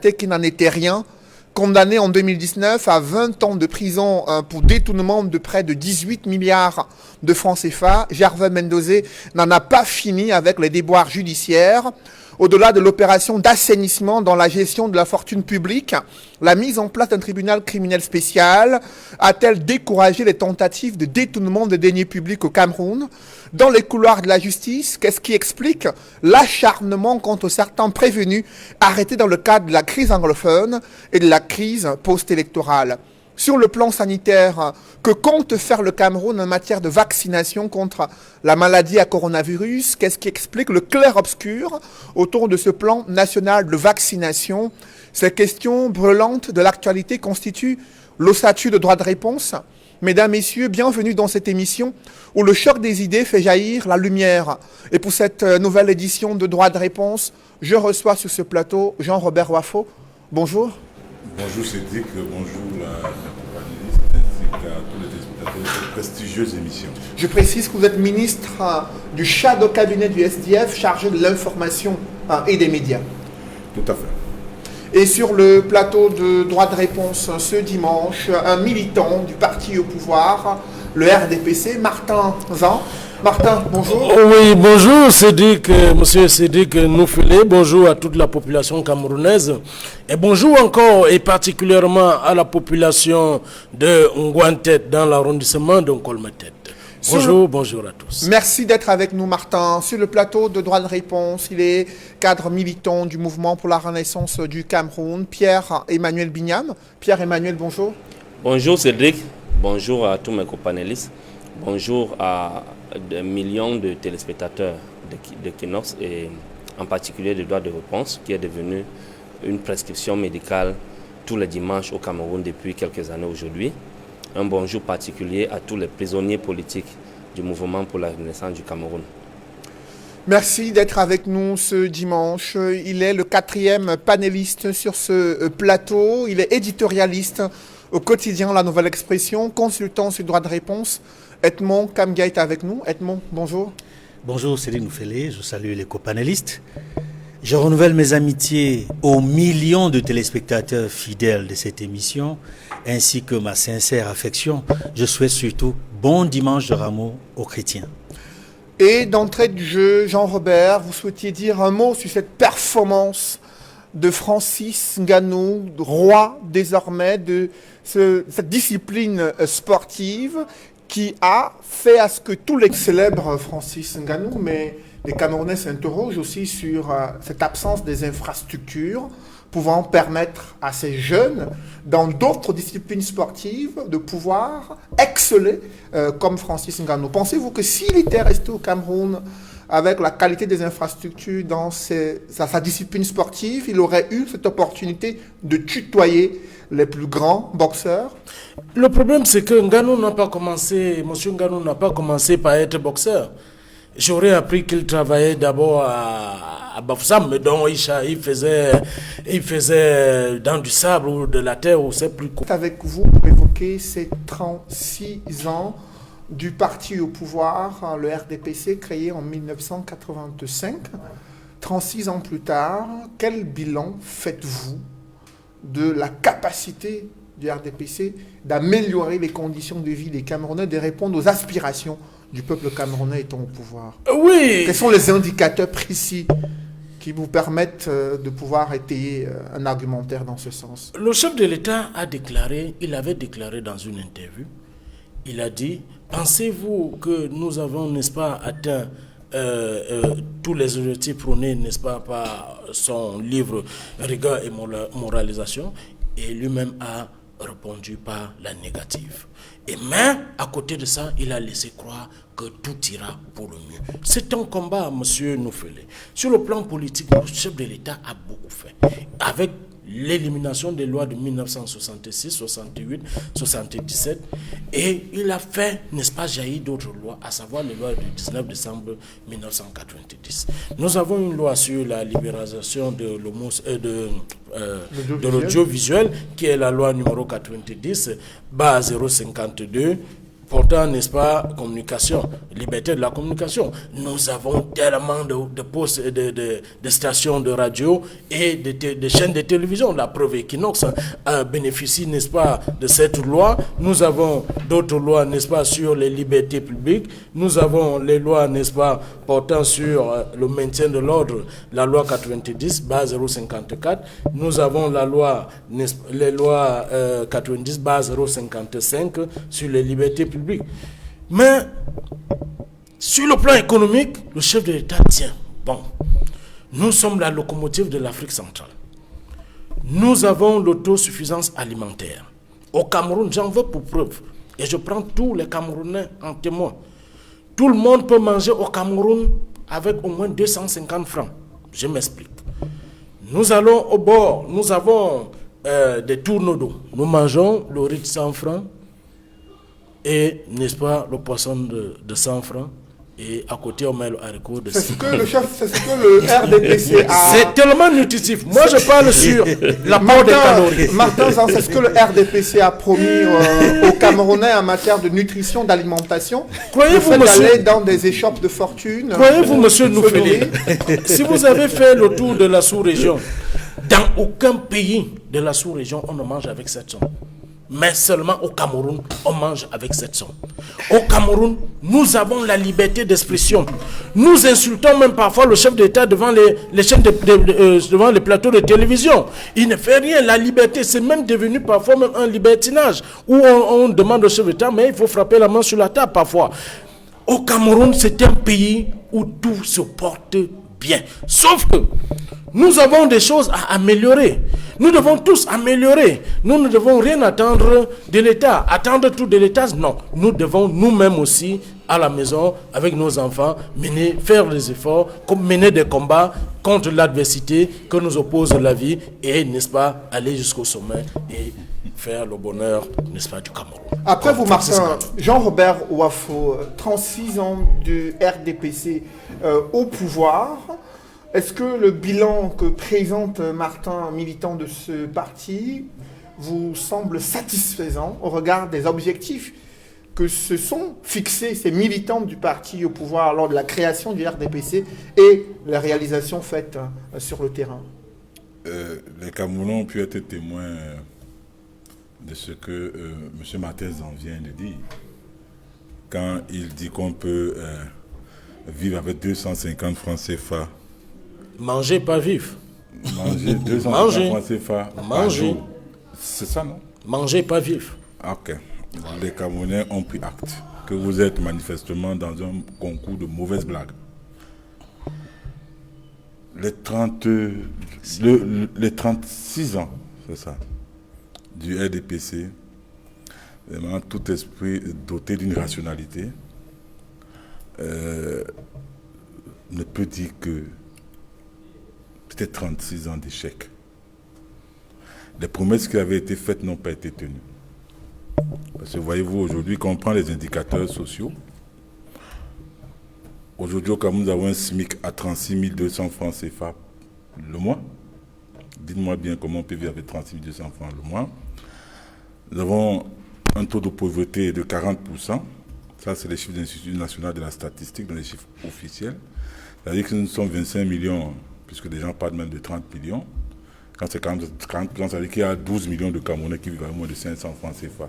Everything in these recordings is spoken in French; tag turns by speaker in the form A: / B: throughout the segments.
A: accepté qu'il n'en était rien. Condamné en 2019 à 20 ans de prison pour détournement de près de 18 milliards de francs CFA, Gervais Mendoza n'en a pas fini avec les déboires judiciaires. Au-delà de l'opération d'assainissement dans la gestion de la fortune publique, la mise en place d'un tribunal criminel spécial a-t-elle découragé les tentatives de détournement de deniers publics au Cameroun? Dans les couloirs de la justice, qu'est-ce qui explique l'acharnement contre certains prévenus arrêtés dans le cadre de la crise anglophone et de la crise post-électorale? Sur le plan sanitaire, que compte faire le Cameroun en matière de vaccination contre la maladie à coronavirus? Qu'est-ce qui explique le clair-obscur autour de ce plan national de vaccination? Ces questions brûlantes de l'actualité constituent l'ossature de droit de réponse. Mesdames, Messieurs, bienvenue dans cette émission où le choc des idées fait jaillir la lumière. Et pour cette nouvelle édition de droit de réponse, je reçois sur ce plateau Jean-Robert Wafo. Bonjour.
B: Bonjour Cédric, bonjour la compagnie, ainsi qu'à tous les téléspectateurs de cette prestigieuse émission.
A: Je précise que vous êtes ministre du shadow cabinet du SDF chargé de l'information et des médias.
B: Tout à fait.
A: Et sur le plateau de droit de réponse ce dimanche, un militant du parti au pouvoir, le RDPC, Martin Zan. Martin, bonjour.
C: Oui, bonjour Cédric, monsieur Cédric Noufélé, bonjour à toute la population camerounaise et bonjour encore et particulièrement à la population de Ngouantet dans l'arrondissement de Nkolmetet. Bonjour à tous.
A: Merci d'être avec nous Martin. Sur le plateau de droit de réponse, il est cadre militant du mouvement pour la renaissance du Cameroun, Pierre-Emmanuel Bignam. Pierre-Emmanuel, bonjour.
D: Bonjour Cédric, bonjour à tous mes copanélistes, bonjour à des millions de téléspectateurs de Kinox et en particulier de droit de réponse qui est devenu une prescription médicale tous les dimanches au Cameroun depuis quelques années aujourd'hui. Un bonjour particulier à tous les prisonniers politiques du mouvement pour la renaissance du Cameroun.
A: Merci d'être avec nous ce dimanche. Il est le 4e panéliste sur ce plateau. Il est éditorialiste au quotidien La Nouvelle Expression, consultant sur droit de réponse. Edmond Kamga est avec nous. Edmond, bonjour.
E: Bonjour Céline Noufélé, je salue les copanélistes. Je renouvelle mes amitiés aux millions de téléspectateurs fidèles de cette émission, ainsi que ma sincère affection. Je souhaite surtout bon dimanche de Rameau aux chrétiens.
A: Et d'entrée de jeu, Jean-Robert, vous souhaitiez dire un mot sur cette performance de Francis Ngannou, roi désormais de cette discipline sportive qui a fait à ce que tous les célèbres Francis Ngannou, mais les Camerounais s'interrogent aussi sur cette absence des infrastructures pouvant permettre à ces jeunes, dans d'autres disciplines sportives, de pouvoir exceller comme Francis Ngannou. Pensez-vous que s'il était resté au Cameroun avec la qualité des infrastructures dans sa discipline sportive, il aurait eu cette opportunité de tutoyer les plus grands boxeurs?
C: Le problème, c'est que Ngannou n'a pas commencé, monsieur Ngannou n'a pas commencé par être boxeur. J'aurais appris qu'il travaillait d'abord à Bafoussam, mais dont il faisait dans du sable ou de la terre, ou c'est plus court.
A: Avec vous, pour évoquer ces 36 ans du parti au pouvoir, le RDPC, créé en 1985. 36 ans plus tard, quel bilan faites-vous de la capacité du RDPC d'améliorer les conditions de vie des Camerounais, de répondre aux aspirations du peuple camerounais étant au pouvoir?
C: Oui.
A: Quels sont les indicateurs précis qui vous permettent de pouvoir étayer un argumentaire dans ce sens?
C: Le chef de l'État il avait déclaré dans une interview, il a dit, pensez-vous que nous avons, n'est-ce pas, atteint tous les objectifs prônés, n'est-ce pas, par son livre Rigueur et moralisation, et lui-même a répondu par la négative. Et mais, à côté de ça, il a laissé croire que tout ira pour le mieux. C'est un combat, monsieur Noufélé. Sur le plan politique, le chef de l'État a beaucoup fait. Avec l'élimination des lois de 1966, 68, 77, et il a fait, n'est-ce pas, jaillir d'autres lois, à savoir les lois du 19 décembre 1990. Nous avons une loi sur la libéralisation de l'audiovisuel, qui est la loi numéro 90, bas 052, Pourtant, n'est-ce pas, communication, liberté de la communication. Nous avons tellement de postes, de stations de radio et de chaînes de télévision. La preuve, Equinox bénéficie, n'est-ce pas, de cette loi. Nous avons d'autres lois, n'est-ce pas, sur les libertés publiques. Nous avons les lois, n'est-ce pas, portant sur le maintien de l'ordre, la loi 90, base 054. Nous avons la loi, les lois 90, base 055 sur les libertés publiques. Mais sur le plan économique, le chef de l'État tient. Bon, nous sommes la locomotive de l'Afrique centrale. Nous avons l'autosuffisance alimentaire. Au Cameroun, j'en veux pour preuve. Et je prends tous les Camerounais en témoin. Tout le monde peut manger au Cameroun avec au moins 250 francs. Je m'explique. Nous allons au bord, nous avons des tourneaux d'eau. Nous mangeons le riz de 100 francs et, n'est-ce pas, le poisson de 100 francs. Et à côté, on met le haricot de 100 francs.
A: C'est ce que le RDPC a...
C: C'est tellement nutritif. Moi, je parle sur l'apport des calories.
A: Martin, c'est ce que le RDPC a promis aux Camerounais en matière de nutrition, d'alimentation.
C: Croyez-vous, monsieur,
A: d'aller dans des échoppes de fortune.
C: Croyez-vous, monsieur Noufeli, si vous avez fait le tour de la sous-région, dans aucun pays de la sous-région, on ne mange avec 700. Mais seulement au Cameroun, on mange avec 700. Au Cameroun, nous avons la liberté d'expression. Nous insultons même parfois le chef d'État devant les chaînes devant les plateaux de télévision. Il ne fait rien. La liberté, c'est même devenu parfois même un libertinage. Où on demande au chef d'État, mais il faut frapper la main sur la table parfois. Au Cameroun, c'est un pays où tout se porte bien. Sauf que nous avons des choses à améliorer. Nous devons tous améliorer. Nous ne devons rien attendre de l'État. Attendre tout de l'État, non. Nous devons nous-mêmes aussi, à la maison, avec nos enfants, faire des efforts, mener des combats contre l'adversité que nous oppose la vie et, n'est-ce pas, aller jusqu'au sommet et faire le bonheur, n'est-ce pas, du Cameroun.
A: Après vous, Martin, Jean-Robert Ouafo, 36 ans du RDPC au pouvoir. Est-ce que le bilan que présente Martin, militant de ce parti, vous semble satisfaisant au regard des objectifs que se sont fixés ces militants du parti au pouvoir lors de la création du RDPC et les réalisations faites sur le terrain?
B: Les Camerounais ont pu être témoins de ce que M. Martez en vient de dire. Quand il dit qu'on peut vivre avec 250 francs CFA.
C: Manger, pas vivre.
B: Manger 250 francs CFA par jour. C'est ça, non?
C: Manger, pas vivre.
B: Ok. Les Camerounais ont pris acte que vous êtes manifestement dans un concours de mauvaises blagues. Les 36 ans, c'est ça, du RDPC, vraiment tout esprit doté d'une rationalité, ne peut dire que c'était 36 ans d'échec. Les promesses qui avaient été faites n'ont pas été tenues. Parce que voyez-vous, aujourd'hui, quand on prend les indicateurs sociaux, aujourd'hui au Cameroun, nous avons un SMIC à 36 200 francs CFA le mois. Dites-moi bien comment on peut vivre avec 36 200 francs le mois. Nous avons un taux de pauvreté de 40%. Ça, c'est les chiffres de l'Institut national de la statistique, dans les chiffres officiels. C'est-à-dire que nous sommes 25 millions, puisque les gens parlent même de 30 millions. Quand c'est 40%, ça veut dire qu'il y a 12 millions de Camerounais qui vivent à moins de 500 francs CFA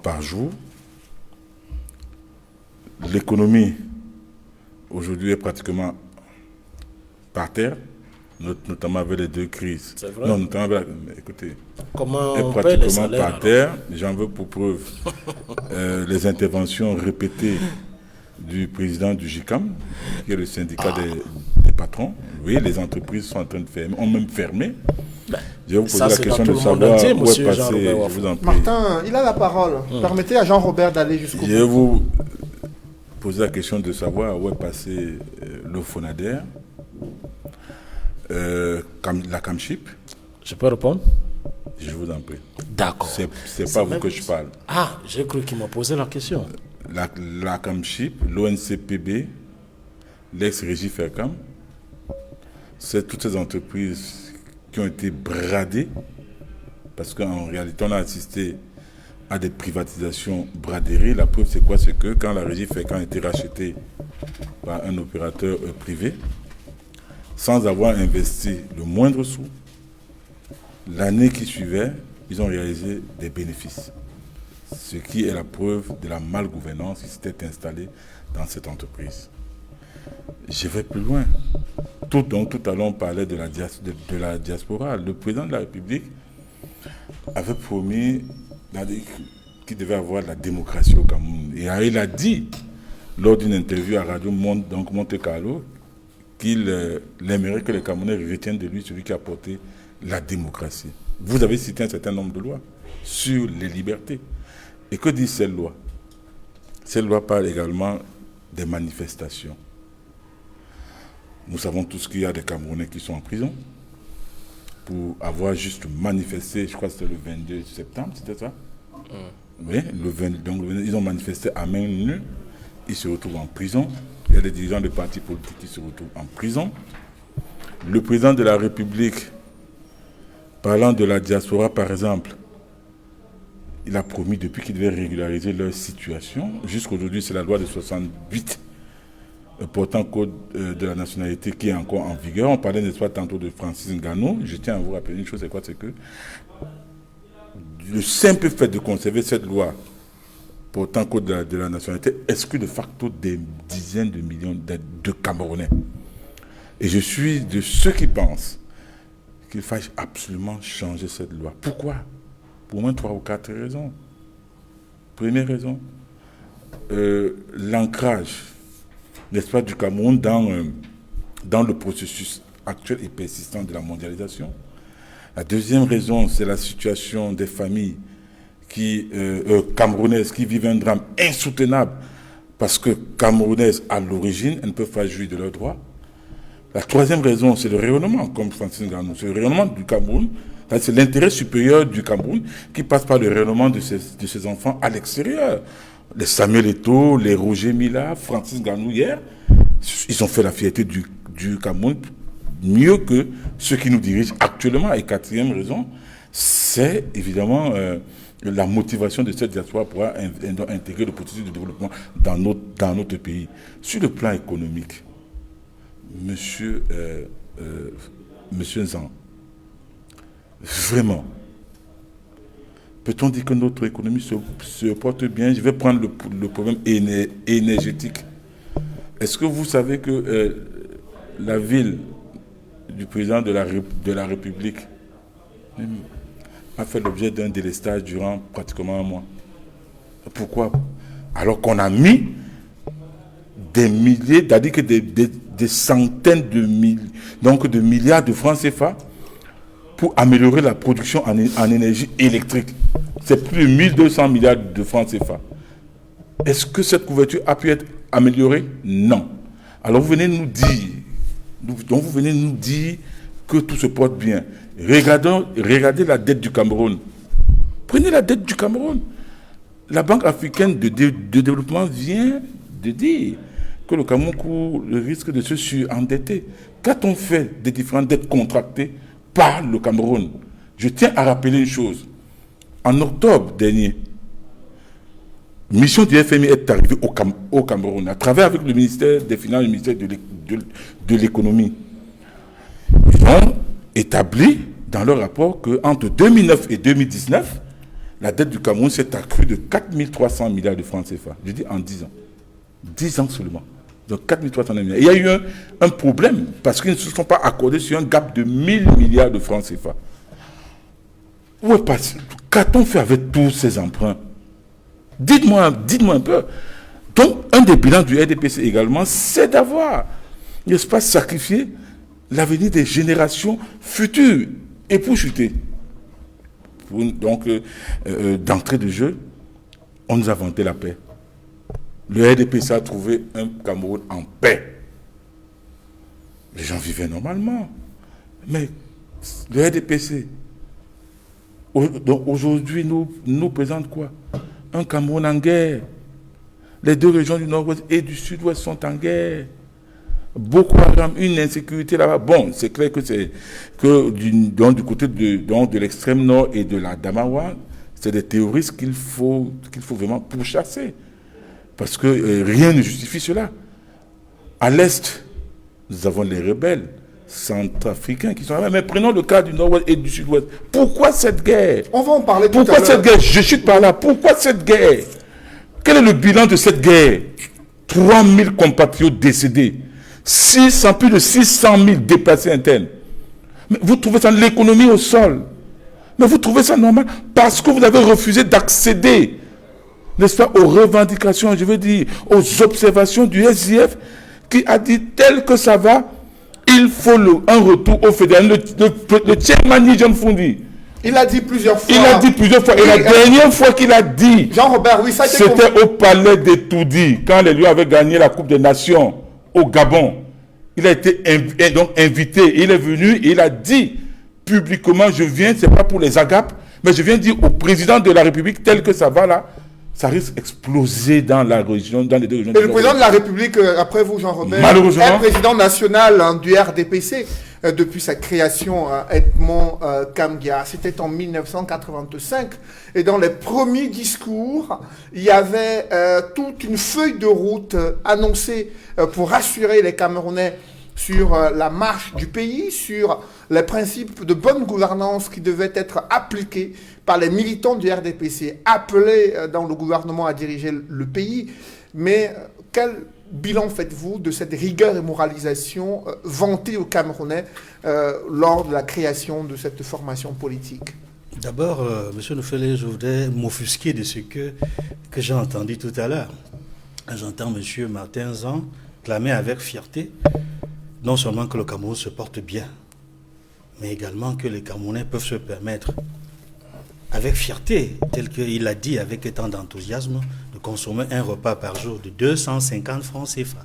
B: par jour. L'économie, aujourd'hui, est pratiquement par terre, notamment avec les deux crises.
C: C'est vrai.
B: Non, notamment avec écoutez,
C: Comment
B: est
C: on paie les
B: pratiquement
C: salaires,
B: par terre. J'en veux pour preuve les interventions répétées du président du JICAM, qui est le syndicat des patrons. Oui, les entreprises sont en train de fermer, ont même fermé. Je vais vous poser la question de savoir où est passé. Je vous en prie.
A: Martin, il a la parole. Permettez à Jean-Robert d'aller jusqu'au bout.
B: Je vais vous poser la question de savoir où est passé le Fonader, la Camchip.
C: Je peux répondre?
B: Je vous en prie.
C: D'accord.
B: C'est pas vous que je parle.
C: Ah, j'ai cru qu'il m'a posé la question.
B: La Camchip, l'ONCPB, l'ex-Régie Fercam, c'est toutes ces entreprises qui ont été bradées parce qu'en réalité, on a assisté à des privatisations braderies. La preuve, c'est quoi? C'est que quand la régie Fécamp a été rachetée par un opérateur privé, sans avoir investi le moindre sou, l'année qui suivait, ils ont réalisé des bénéfices. Ce qui est la preuve de la malgouvernance qui s'était installée dans cette entreprise. Je vais plus loin. Tout à l'heure, on parlait de la diaspora. Le président de la République avait promis qu'il devait avoir de la démocratie au Cameroun. Et il a dit, lors d'une interview à Radio Monte Carlo, qu'il aimerait que les Camerounais retiennent de lui celui qui a apporté la démocratie. Vous avez cité un certain nombre de lois sur les libertés. Et que dit cette loi? Cette loi parle également des manifestations. Nous savons tous qu'il y a des Camerounais qui sont en prison pour avoir juste manifesté, je crois que c'était le 22 septembre, c'était ça? Oui, ils ont manifesté à main nue, ils se retrouvent en prison. Il y a des dirigeants de partis politiques qui se retrouvent en prison. Le président de la République, parlant de la diaspora par exemple, il a promis depuis qu'il devait régulariser leur situation. Jusqu'aujourd'hui, c'est la loi de 68 portant code de la nationalité qui est encore en vigueur. On parlait, n'est-ce pas, tantôt de Francis Ngannou. Je tiens à vous rappeler une chose, c'est quoi? C'est que le simple fait de conserver cette loi portant code de la nationalité exclut de facto des dizaines de millions de Camerounais. Et je suis de ceux qui pensent qu'il faille absolument changer cette loi. Pourquoi? Pour au moins 3 ou 4 raisons. Première raison, l'ancrage, n'est-ce pas, du Cameroun dans le processus actuel et persistant de la mondialisation. La deuxième raison, c'est la situation des familles camerounaises qui vivent un drame insoutenable parce que camerounaises à l'origine, elles ne peuvent pas jouir de leurs droits. La troisième raison, c'est le rayonnement, comme Francis Ngannou. C'est le rayonnement du Cameroun, c'est l'intérêt supérieur du Cameroun qui passe par le rayonnement de ses enfants à l'extérieur. Les Samuel Eto'o, les Roger Mila, Francis Ngannou hier, ils ont fait la fierté du Cameroun mieux que ceux qui nous dirigent actuellement. Et quatrième raison, c'est évidemment la motivation de cette diaspora pour intégrer le processus de développement dans notre pays. Sur le plan économique, Monsieur Nzan, vraiment, peut-on dire que notre économie se porte bien? Je vais prendre le problème énergétique. Est-ce que vous savez que la ville du président de la République a fait l'objet d'un délestage durant pratiquement un mois? Pourquoi? Alors qu'on a mis des milliers, c'est-à-dire que des centaines de milliards de francs CFA pour améliorer la production en énergie électrique. C'est plus de 1200 milliards de francs CFA. Est-ce que cette couverture a pu être améliorée? Non. Alors vous venez nous dire que tout se porte bien. Regardez la dette du Cameroun. Prenez la dette du Cameroun. La Banque africaine de développement vient de dire que le Cameroun court le risque de se surendetter. Qu'a-t-on fait des différentes dettes contractées par le Cameroun? Je tiens à rappeler une chose. En octobre dernier, mission du FMI est arrivée au Cameroun, à travers avec le ministère des Finances et le ministère de l'économie. Ils ont établi dans leur rapport qu'entre 2009 et 2019, la dette du Cameroun s'est accrue de 4300 milliards de francs CFA. Je dis en 10 ans. 10 ans seulement. Donc 4300 milliards. Il y a eu un problème parce qu'ils ne se sont pas accordés sur un gap de 1000 milliards de francs CFA. Qu'a-t-on fait avec tous ces emprunts? Dites-moi un peu. Donc, un des bilans du RDPC également, c'est d'avoir, n'est-ce pas, sacrifié l'avenir des générations futures. Et pour chuter, donc, d'entrée de jeu, on nous a vanté la paix. Le RDPC a trouvé un Cameroun en paix. Les gens vivaient normalement. Mais le RDPC, donc aujourd'hui, nous présente quoi? Un Cameroun en guerre. Les deux régions du nord-ouest et du sud-ouest sont en guerre. Boko Haram, une insécurité là-bas. Bon, c'est clair que du côté de l'extrême nord et de la Damawa, c'est des terroristes qu'il faut vraiment pourchasser. Parce que rien ne justifie cela. À l'Est, nous avons les rebelles centrafricains qui sont là. Mais prenons le cas du Nord-Ouest et du Sud-Ouest. Pourquoi cette guerre?
A: On va en parler tout
B: Pourquoi
A: à l'heure.
B: cette guerre? Je chute par là. Pourquoi cette guerre? Quel est le bilan de cette guerre? 3000 compatriotes décédés. Plus de 600 000 déplacés internes. Mais vous trouvez ça, l'économie au sol? Mais vous trouvez ça normal? Parce que vous avez refusé d'accéder, n'est-ce pas, aux revendications, je veux dire, aux observations du SIF, qui a dit tel que ça va, il faut un retour au fédéral. Le chairman John Fundi,
A: Il a dit plusieurs fois.
B: il a dit plusieurs fois, et la dernière fois qu'il a dit,
A: Jean-Robert, oui, ça a été
B: c'était au palais des Toudi, quand les Lions avaient gagné la Coupe des Nations au Gabon. Il a été donc invité, il est venu et il a dit publiquement, je viens, c'est pas pour les agapes, mais je viens dire au président de la République, tel que ça va là, ça risque d'exploser dans la région, dans les deux régions.
A: Et le président de la République, après vous, Jean-Robert,
B: Malheureusement,
A: est président national du RDPC depuis sa création, Edmond Kamgia. C'était en 1985. Et dans les premiers discours, il y avait toute une feuille de route annoncée pour rassurer les Camerounais sur la marche du pays, sur les principes de bonne gouvernance qui devaient être appliqués par les militants du RDPC, appelés dans le gouvernement à diriger le pays. Mais quel bilan faites-vous de cette rigueur et moralisation vantée aux Camerounais lors de la création de cette formation politique?
E: D'abord, M. Nufele, je voudrais m'offusquer de ce que j'ai entendu tout à l'heure. J'entends M. Martin Zan clamer avec fierté non seulement que le Cameroun se porte bien, mais également que les Camerounais peuvent se permettre, avec fierté, tel qu'il l'a dit avec tant d'enthousiasme, de consommer un repas par jour de 250 francs CFA.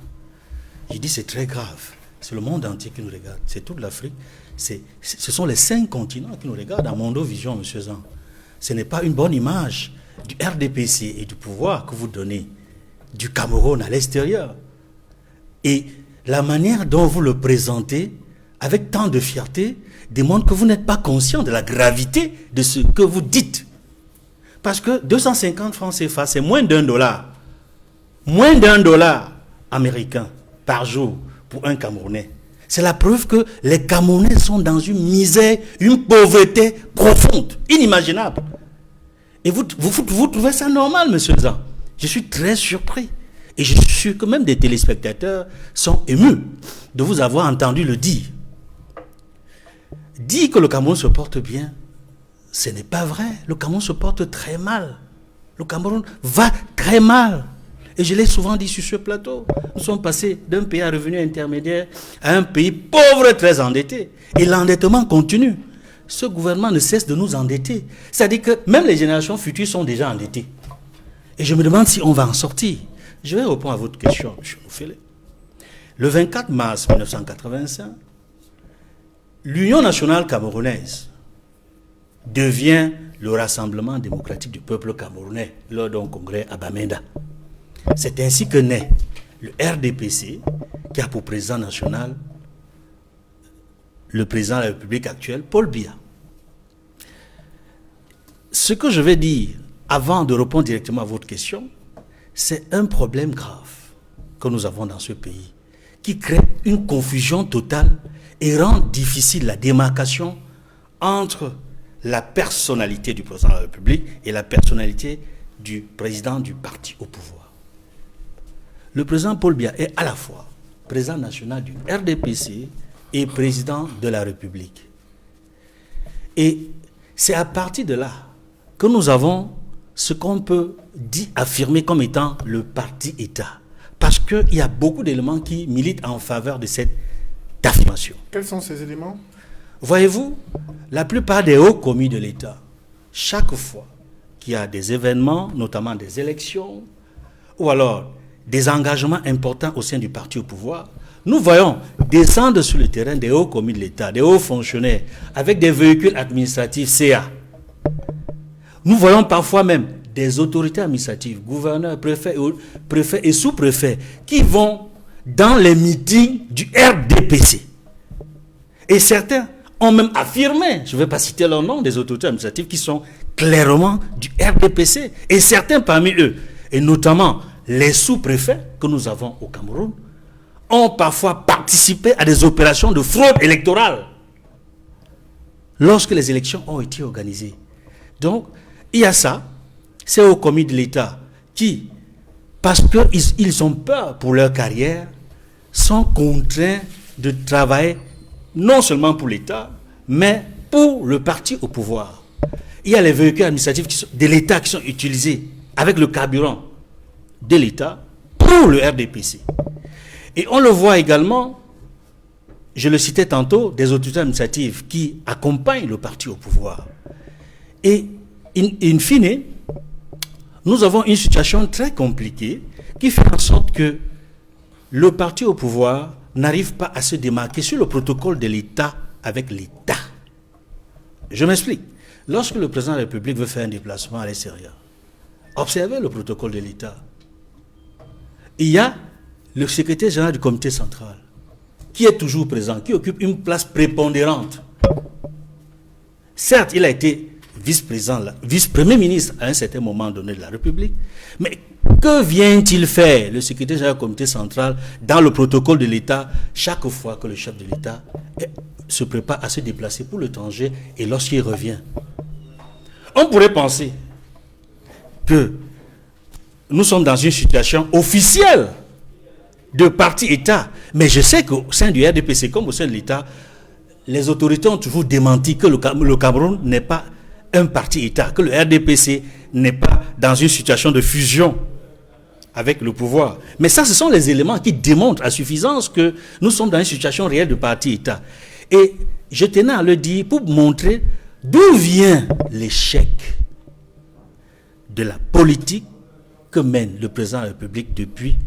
E: J'ai dit c'est très grave. C'est le monde entier qui nous regarde. C'est toute l'Afrique. Ce sont les 5 continents qui nous regardent à Mondovision, M. Zan. Ce n'est pas une bonne image du RDPC et du pouvoir que vous donnez du Cameroun à l'extérieur. Et la manière dont vous le présentez, avec tant de fierté, démontre que vous n'êtes pas conscient de la gravité de ce que vous dites. Parce que 250 francs CFA, c'est moins $1. Moins $1 américain par jour pour un Camerounais. C'est la preuve que les Camerounais sont dans une misère, une pauvreté profonde, inimaginable. Et vous trouvez ça normal, M. Zan? Je suis très surpris. Et je suis sûr que même des téléspectateurs sont émus de vous avoir entendu le dire. Dire que le Cameroun se porte bien, ce n'est pas vrai. Le Cameroun se porte très mal. Le Cameroun va très mal. Et je l'ai souvent dit sur ce plateau. Nous sommes passés d'un pays à revenu intermédiaire à un pays pauvre et très endetté. Et l'endettement continue. Ce gouvernement ne cesse de nous endetter. C'est-à-dire que même les générations futures sont déjà endettées. Et je me demande si on va en sortir. Je vais répondre à votre question, M. Nufele. Le 24 mars 1985, l'Union nationale camerounaise devient le Rassemblement démocratique du peuple camerounais lors d'un congrès à Bamenda. C'est ainsi que naît le RDPC, qui a pour président national le président de la République actuelle, Paul Biya. Ce que je vais dire, avant de répondre directement à votre question, c'est un problème grave que nous avons dans ce pays, qui crée une confusion totale et rend difficile la démarcation entre la personnalité du président de la République et la personnalité du président du parti au pouvoir. Le président Paul Biya est à la fois président national du RDPC et président de la République. Et c'est à partir de là que nous avons ce qu'on peut affirmer comme étant le parti-État. Parce qu'il y a beaucoup d'éléments qui militent en faveur de cette affirmation.
A: Quels sont ces éléments?
E: Voyez-vous, la plupart des hauts commis de l'État, chaque fois qu'il y a des événements, notamment des élections, ou alors des engagements importants au sein du parti au pouvoir, nous voyons descendre sur le terrain des hauts commis de l'État, des hauts fonctionnaires, avec des véhicules administratifs CA. Nous voyons parfois même des autorités administratives, gouverneurs, préfets et sous-préfets, qui vont dans les meetings du RDPC. Et certains ont même affirmé, je ne vais pas citer leur nom, des autorités administratives qui sont clairement du RDPC. Et certains parmi eux, et notamment les sous-préfets que nous avons au Cameroun, ont parfois participé à des opérations de fraude électorale lorsque les élections ont été organisées. Donc, il y a ça, c'est aux commis de l'État qui, parce qu'ils ont peur pour leur carrière, sont contraints de travailler non seulement pour l'État, mais pour le parti au pouvoir. Il y a les véhicules administratifs de l'État qui sont utilisés avec le carburant de l'État pour le RDPC. Et on le voit également, je le citais tantôt, des autorités administratives qui accompagnent le parti au pouvoir. Et in fine, nous avons une situation très compliquée qui fait en sorte que le parti au pouvoir n'arrive pas à se démarquer sur le protocole de l'État avec l'État. Je m'explique. Lorsque le président de la République veut faire un déplacement à l'extérieur, observez le protocole de l'État. Il y a le secrétaire général du comité central qui est toujours présent, qui occupe une place prépondérante. Certes, il a été vice-président, vice-premier ministre à un certain moment donné de la République, mais que vient-il faire, le secrétaire général du comité central, dans le protocole de l'État, chaque fois que le chef de l'État se prépare à se déplacer pour l'étranger et lorsqu'il revient? On pourrait penser que nous sommes dans une situation officielle de parti-État, mais je sais qu'au sein du RDPC comme au sein de l'État, les autorités ont toujours démenti que le Cameroun n'est pas un parti-État, que le RDPC n'est pas dans une situation de fusion avec le pouvoir. Mais ça, ce sont les éléments qui démontrent à suffisance que nous sommes dans une situation réelle de parti-État. Et je tenais à le dire pour montrer d'où vient l'échec de la politique que mène le président de la République depuis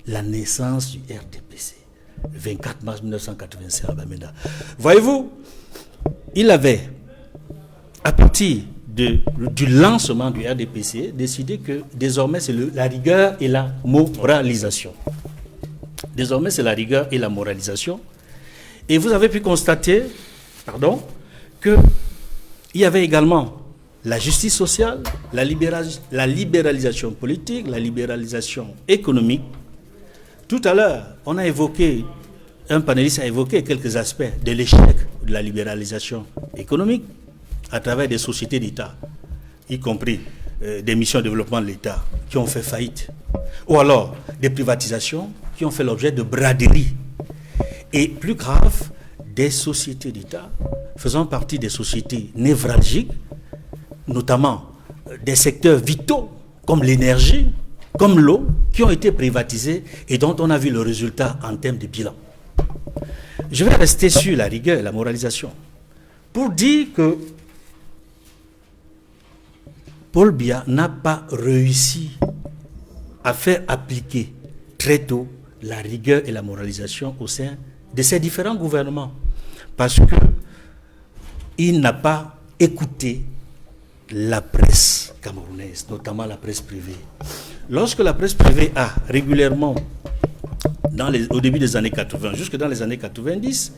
E: la naissance du RDPC, le 24 mars 1985 à Bamenda. Voyez-vous, il avait, à partir du lancement du RDPC, décidé que désormais c'est la rigueur et la moralisation. Désormais c'est la rigueur et la moralisation. Et vous avez pu constater, qu'il y avait également la justice sociale, la libéralisation politique, la libéralisation économique. Tout à l'heure, un panéliste a évoqué quelques aspects de l'échec de la libéralisation économique à travers des sociétés d'État, y compris des missions de développement de l'État qui ont fait faillite, ou alors des privatisations qui ont fait l'objet de braderies. Et plus grave, des sociétés d'État faisant partie des sociétés névralgiques, notamment des secteurs vitaux comme l'énergie, comme l'eau, qui ont été privatisés et dont on a vu le résultat en termes de bilan. Je vais rester sur la rigueur et la moralisation pour dire que Paul Biya n'a pas réussi à faire appliquer très tôt la rigueur et la moralisation au sein de ces différents gouvernements, parce qu'il n'a pas écouté la presse camerounaise, notamment la presse privée. Lorsque la presse privée a régulièrement, au début des années 80, jusque dans les années 90,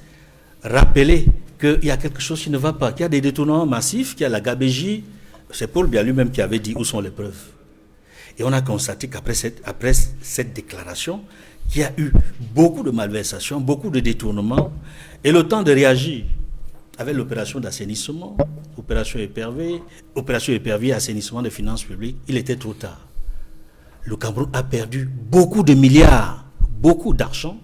E: rappelé qu'il y a quelque chose qui ne va pas, qu'il y a des détournements massifs, qu'il y a la gabégie, c'est Paul Biya lui-même qui avait dit où sont les preuves. Et on a constaté qu'après cette déclaration, qu'il y a eu beaucoup de malversations, beaucoup de détournements, et le temps de réagir avec l'opération d'assainissement, opération épervier, assainissement des finances publiques, il était trop tard. Le Cameroun a perdu beaucoup de milliards, beaucoup d'argent,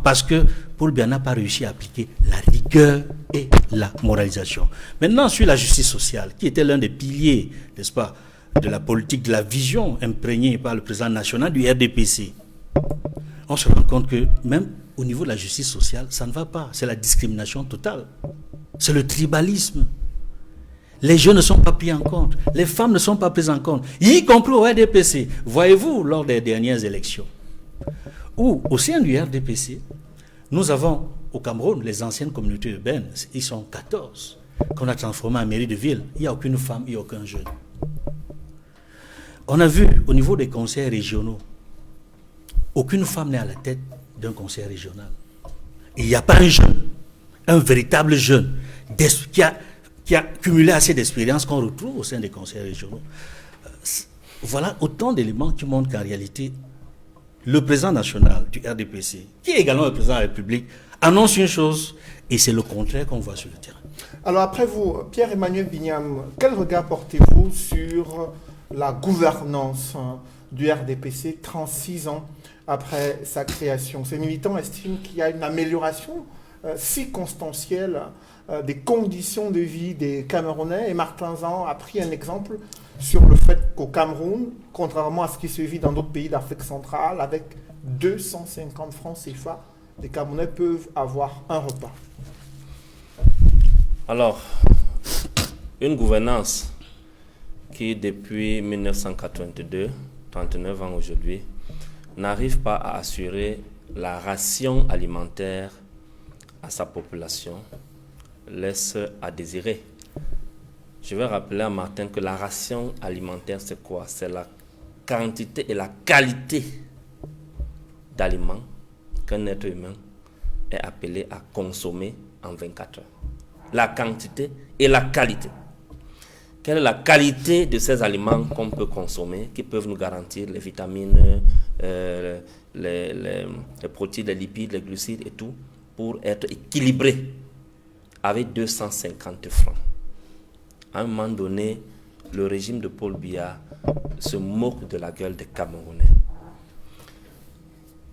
E: parce que Paul Biya n'a pas réussi à appliquer la rigueur et la moralisation. Maintenant, sur la justice sociale, qui était l'un des piliers, n'est-ce pas, de la politique, de la vision imprégnée par le président national du RDPC, on se rend compte que même au niveau de la justice sociale, ça ne va pas. C'est la discrimination totale. C'est le tribalisme. Les jeunes ne sont pas pris en compte. Les femmes ne sont pas prises en compte, y compris au RDPC. Voyez-vous, lors des dernières élections, où au sein du RDPC, nous avons au Cameroun les anciennes communautés urbaines, ils sont 14, qu'on a transformées en mairie de ville. Il n'y a aucune femme, il n'y a aucun jeune. On a vu au niveau des conseils régionaux, aucune femme n'est à la tête d'un conseil régional. Il n'y a pas un jeune. un véritable jeune qui a cumulé assez d'expérience qu'on retrouve au sein des conseils régionaux. Voilà autant d'éléments qui montrent qu'en réalité, le président national du RDPC, qui est également le président de la République, annonce une chose et c'est le contraire qu'on voit sur le terrain.
A: Alors après vous, Pierre-Emmanuel Bignam, quel regard portez-vous sur la gouvernance du RDPC 36 ans après sa création? Ces militants estiment qu'il y a une amélioration circonstancielle des conditions de vie des Camerounais, et Martin Zan a pris un exemple sur le fait qu'au Cameroun, contrairement à ce qui se vit dans d'autres pays d'Afrique centrale, avec 250 francs CFA, les Camerounais peuvent avoir un repas.
D: Alors, une gouvernance qui depuis 1982, 39 ans aujourd'hui, n'arrive pas à assurer la ration alimentaire à sa population, laisse à désirer. Je vais rappeler à Martin que la ration alimentaire, c'est quoi? C'est la quantité et la qualité d'aliments qu'un être humain est appelé à consommer en 24 heures. La quantité et la qualité. Quelle est la qualité de ces aliments qu'on peut consommer, qui peuvent nous garantir les vitamines, les protéines, les lipides, les glucides et tout, pour être équilibré avec 250 francs. À un moment donné, le régime de Paul Biya se moque de la gueule des Camerounais.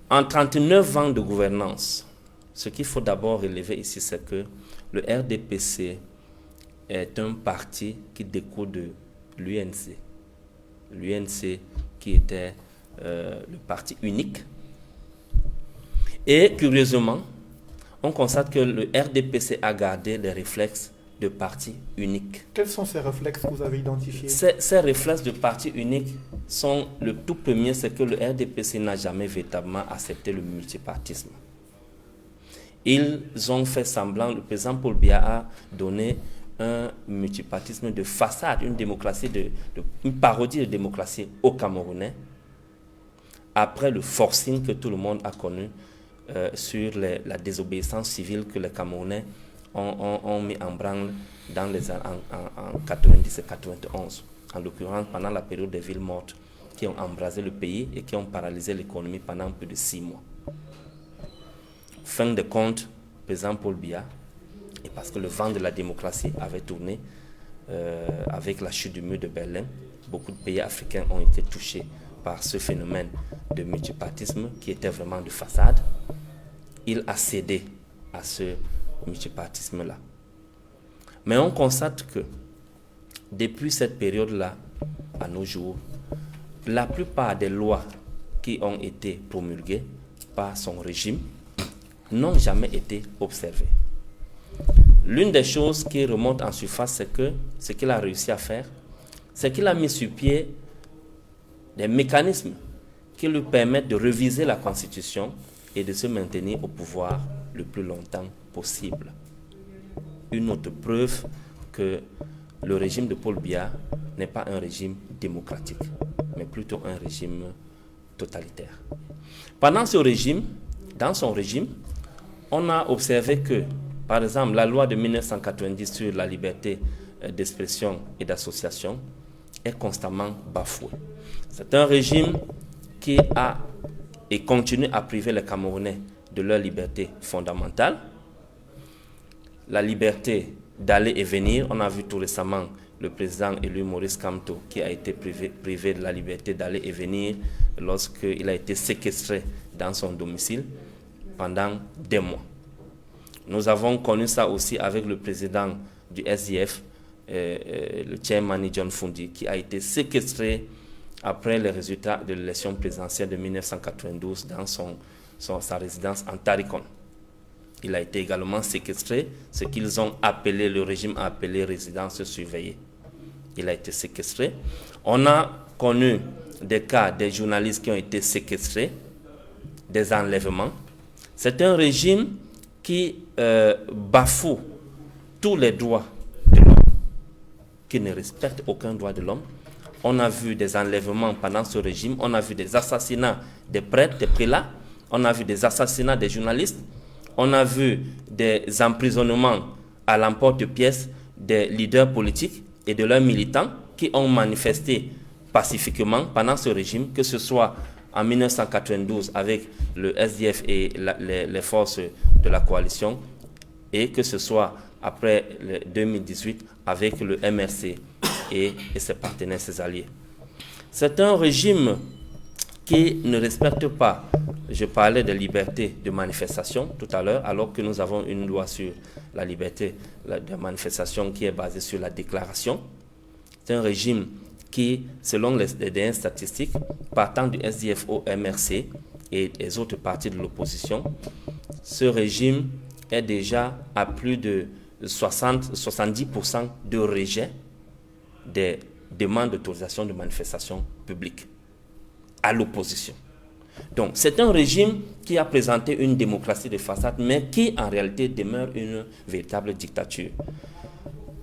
D: En 39 ans de gouvernance, ce qu'il faut d'abord relever ici, c'est que le RDPC est un parti qui découle de l'UNC. L'UNC qui était le parti unique. Et curieusement, on constate que le RDPC a gardé les réflexes de parti unique.
A: Quels sont ces réflexes que vous avez identifiés?
D: Ces réflexes de parti unique sont, le tout premier, c'est que le RDPC n'a jamais véritablement accepté le multipartisme. Ils ont fait semblant, le président Paul Biya a donné un multipartisme de façade, une démocratie, une parodie de démocratie aux Camerounais, après le forcing que tout le monde a connu sur la désobéissance civile que les Camerounais ont mis en branle dans en 90 et 91, en l'occurrence pendant la période des villes mortes qui ont embrasé le pays et qui ont paralysé l'économie pendant plus de 6 mois. Fin de compte, le président Paul Biya, et parce que le vent de la démocratie avait tourné avec la chute du mur de Berlin, beaucoup de pays africains ont été touchés par ce phénomène de multipartisme qui était vraiment de façade. Il a cédé à ce multipartisme-là. Mais on constate que depuis cette période-là, à nos jours, la plupart des lois qui ont été promulguées par son régime n'ont jamais été observées. L'une des choses qui remonte en surface, c'est que ce qu'il a réussi à faire, c'est qu'il a mis sur pied des mécanismes qui lui permettent de réviser la Constitution et de se maintenir au pouvoir le plus longtemps possible. Une autre preuve que le régime de Paul Biya n'est pas un régime démocratique, mais plutôt un régime totalitaire. Pendant ce régime, dans son régime, on a observé que, par exemple, la loi de 1990 sur la liberté d'expression et d'association est constamment bafouée. C'est un régime qui a et continue à priver les Camerounais de leur liberté fondamentale. La liberté d'aller et venir, on a vu tout récemment le président élu Maurice Kamto qui a été privé de la liberté d'aller et venir lorsqu'il a été séquestré dans son domicile pendant des mois. Nous avons connu ça aussi avec le président du SDF, le chairman John Fundi, qui a été séquestré après les résultats de l'élection présidentielle de 1992 dans sa résidence en Tarikon. Il a été également séquestré, ce qu'ils ont appelé, le régime a appelé résidence surveillée. Il a été séquestré. On a connu des cas des journalistes qui ont été séquestrés, des enlèvements. C'est un régime qui bafoue tous les droits de l'homme, qui ne respecte aucun droit de l'homme. On a vu des enlèvements pendant ce régime, on a vu des assassinats des prêtres, des prélats, on a vu des assassinats des journalistes, On a vu des emprisonnements à l'emporte-pièce des leaders politiques et de leurs militants qui ont manifesté pacifiquement pendant ce régime, que ce soit en 1992 avec le SDF et les forces de la coalition, et que ce soit après le 2018 avec le MRC et ses partenaires, ses alliés. C'est un régime qui ne respecte pas, je parlais de liberté de manifestation tout à l'heure, alors que nous avons une loi sur la liberté de manifestation qui est basée sur la déclaration. C'est un régime qui, selon les dernières statistiques, partant du SDF au MRC et les autres partis de l'opposition, ce régime est déjà à plus de 70% de rejet des demandes d'autorisation de manifestation publique à l'opposition. Donc, c'est un régime qui a présenté une démocratie de façade, mais qui en réalité demeure une véritable dictature.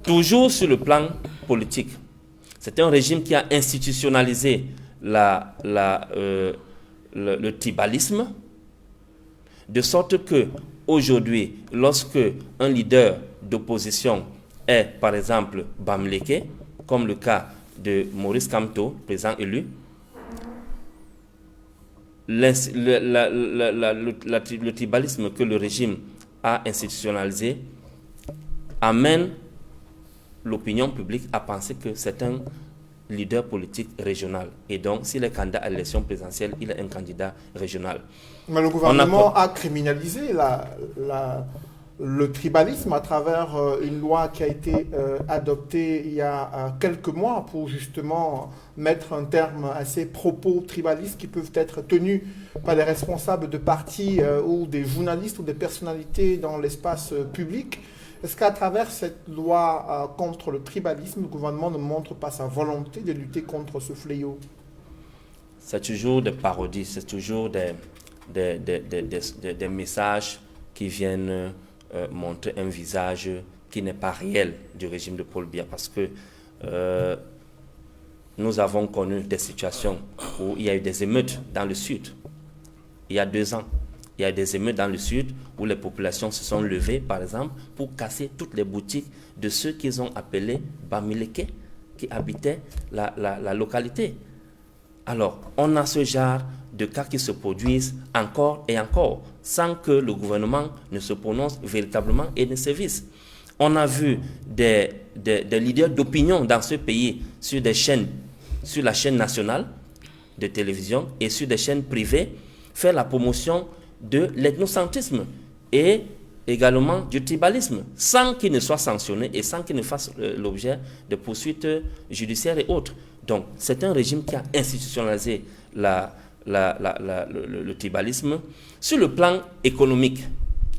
D: Toujours sur le plan politique, c'est un régime qui a institutionnalisé le tribalisme, de sorte que aujourd'hui, lorsque un leader d'opposition est, par exemple, bamileke, comme le cas de Maurice Kamto, président élu, le tribalisme que le régime a institutionnalisé amène l'opinion publique à penser que c'est un leader politique régional. Et donc, s'il est candidat à l'élection présidentielle, il est un candidat régional.
A: Mais le gouvernement a criminalisé le tribalisme à travers une loi qui a été adoptée il y a quelques mois pour justement mettre un terme à ces propos tribalistes qui peuvent être tenus par des responsables de partis ou des journalistes ou des personnalités dans l'espace public. Est-ce qu'à travers cette loi contre le tribalisme, le gouvernement ne montre pas sa volonté de lutter contre ce fléau?
D: C'est toujours des parodies, c'est toujours des messages qui viennent montrer un visage qui n'est pas réel du régime de Paul Biya, parce que nous avons connu des situations où il y a eu des émeutes dans le sud. Il y a 2 ans, il y a des émeutes dans le sud où les populations se sont levées, par exemple, pour casser toutes les boutiques de ceux qu'ils ont appelés bamileke, qui habitaient la localité. Alors, on a ce genre de cas qui se produisent encore et encore, sans que le gouvernement ne se prononce véritablement et ne sévisse. On a vu des leaders d'opinion dans ce pays sur des chaînes, sur la chaîne nationale de télévision et sur des chaînes privées, faire la promotion de l'ethnocentrisme et également du tribalisme, sans qu'il ne soit sanctionné et sans qu'il ne fasse l'objet de poursuites judiciaires et autres. Donc, c'est un régime qui a institutionnalisé le tribalisme sur le plan économique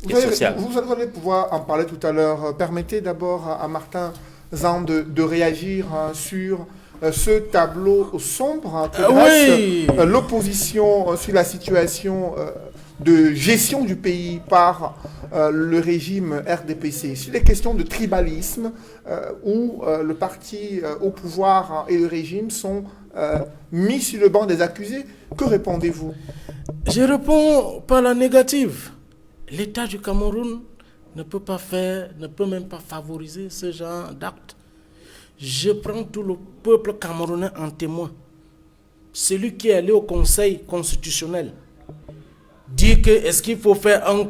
D: et social.
A: Vous allez pouvoir en parler tout à l'heure. Permettez d'abord à Martin Zan de réagir sur ce tableau sombre que dresse l'opposition sur la situation de gestion du pays par le régime RDPC, sur les questions de tribalisme où le parti au pouvoir et le régime sont mis sur le banc des accusés. Que répondez-vous?
C: Je réponds par la négative. L'État du Cameroun ne peut pas faire, ne peut même pas favoriser ce genre d'acte. Je prends tout le peuple camerounais en témoin. Celui qui est allé au Conseil constitutionnel dit que est-ce qu'il faut faire un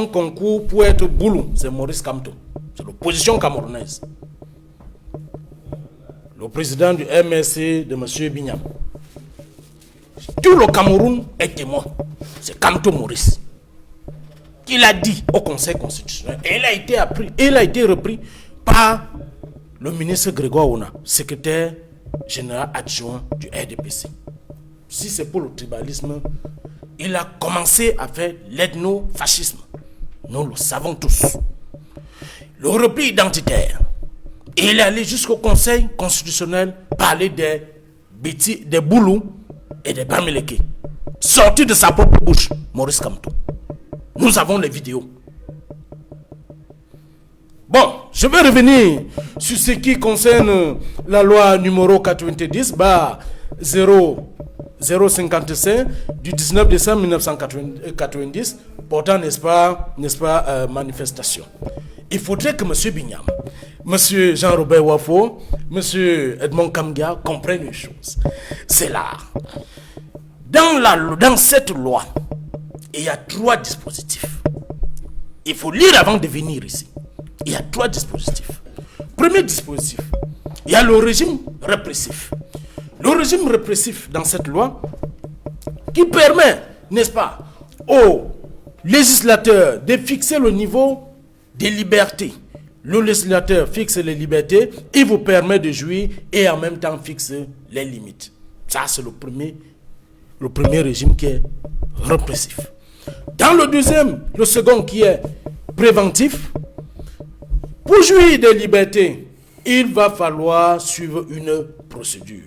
C: concours pour être boulou, c'est Maurice Kamto. C'est l'opposition camerounaise. Le président du MRC de M. Bignam. Tout le Cameroun est témoin. C'est Kamto Maurice. Il a dit au Conseil constitutionnel. Et il a été repris par le ministre Grégoire Ona, secrétaire général adjoint du RDPC. Si c'est pour le tribalisme, il a commencé à faire l'ethno-fascisme. Nous le savons tous. Le repli identitaire. Et il est allé jusqu'au Conseil constitutionnel parler des boulous et des bamileke. Sorti de sa propre bouche, Maurice Kamto. Nous avons les vidéos. Bon, je vais revenir sur ce qui concerne la loi numéro 90/0 055 du 19 décembre 1990 portant, n'est-ce pas, manifestation. Il faudrait que M. Bignam, M. Jean-Robert Wafo, M. Edmond Kamgia comprennent une chose. C'est là. Dans cette loi, il y a 3 dispositifs. Il faut lire avant de venir ici. Il y a 3 dispositifs. Premier dispositif, il y a le régime répressif. Le régime répressif dans cette loi qui permet, n'est-ce pas, aux législateurs de fixer le niveau des libertés. Le législateur fixe les libertés, il vous permet de jouir et en même temps fixe les limites. Ça, c'est le premier régime qui est répressif. Dans le second qui est préventif, pour jouir des libertés, il va falloir suivre une procédure.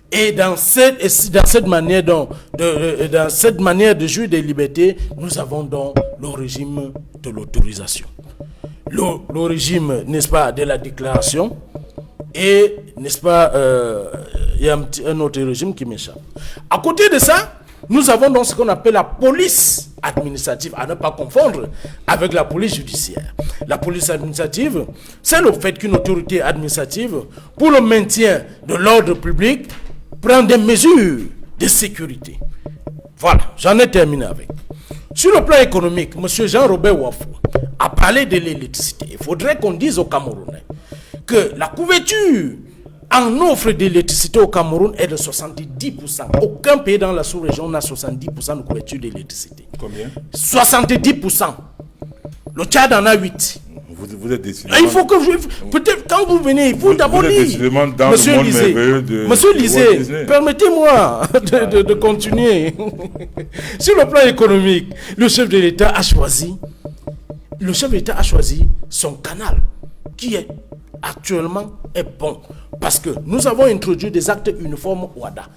C: Et dans cette manière de jouir des libertés, nous avons donc le régime de l'autorisation. Le régime, n'est-ce pas, de la déclaration. Et, n'est-ce pas, il y a un autre régime qui m'échappe. À côté de ça, nous avons donc ce qu'on appelle la police administrative, à ne pas confondre avec la police judiciaire. La police administrative, c'est le fait qu'une autorité administrative, pour le maintien de l'ordre public, prend des mesures de sécurité. Voilà, j'en ai terminé avec. Sur le plan économique, M. Jean-Robert Wafo a parlé de l'électricité. Il faudrait qu'on dise aux Camerounais que la couverture en offre d'électricité au Cameroun est de 70%. Aucun pays dans la sous-région n'a 70% de couverture d'électricité.
B: Combien?
C: 70%. Le Tchad en a 8%.
B: Vous êtes décidément...
C: Il faut que peut-être quand vous venez, il faut d'abord lire. Monsieur Lisée, permettez-moi de continuer. Sur le plan économique, le chef de l'État a choisi son canal qui est actuellement bon. Parce que nous avons introduit des actes uniformes OADA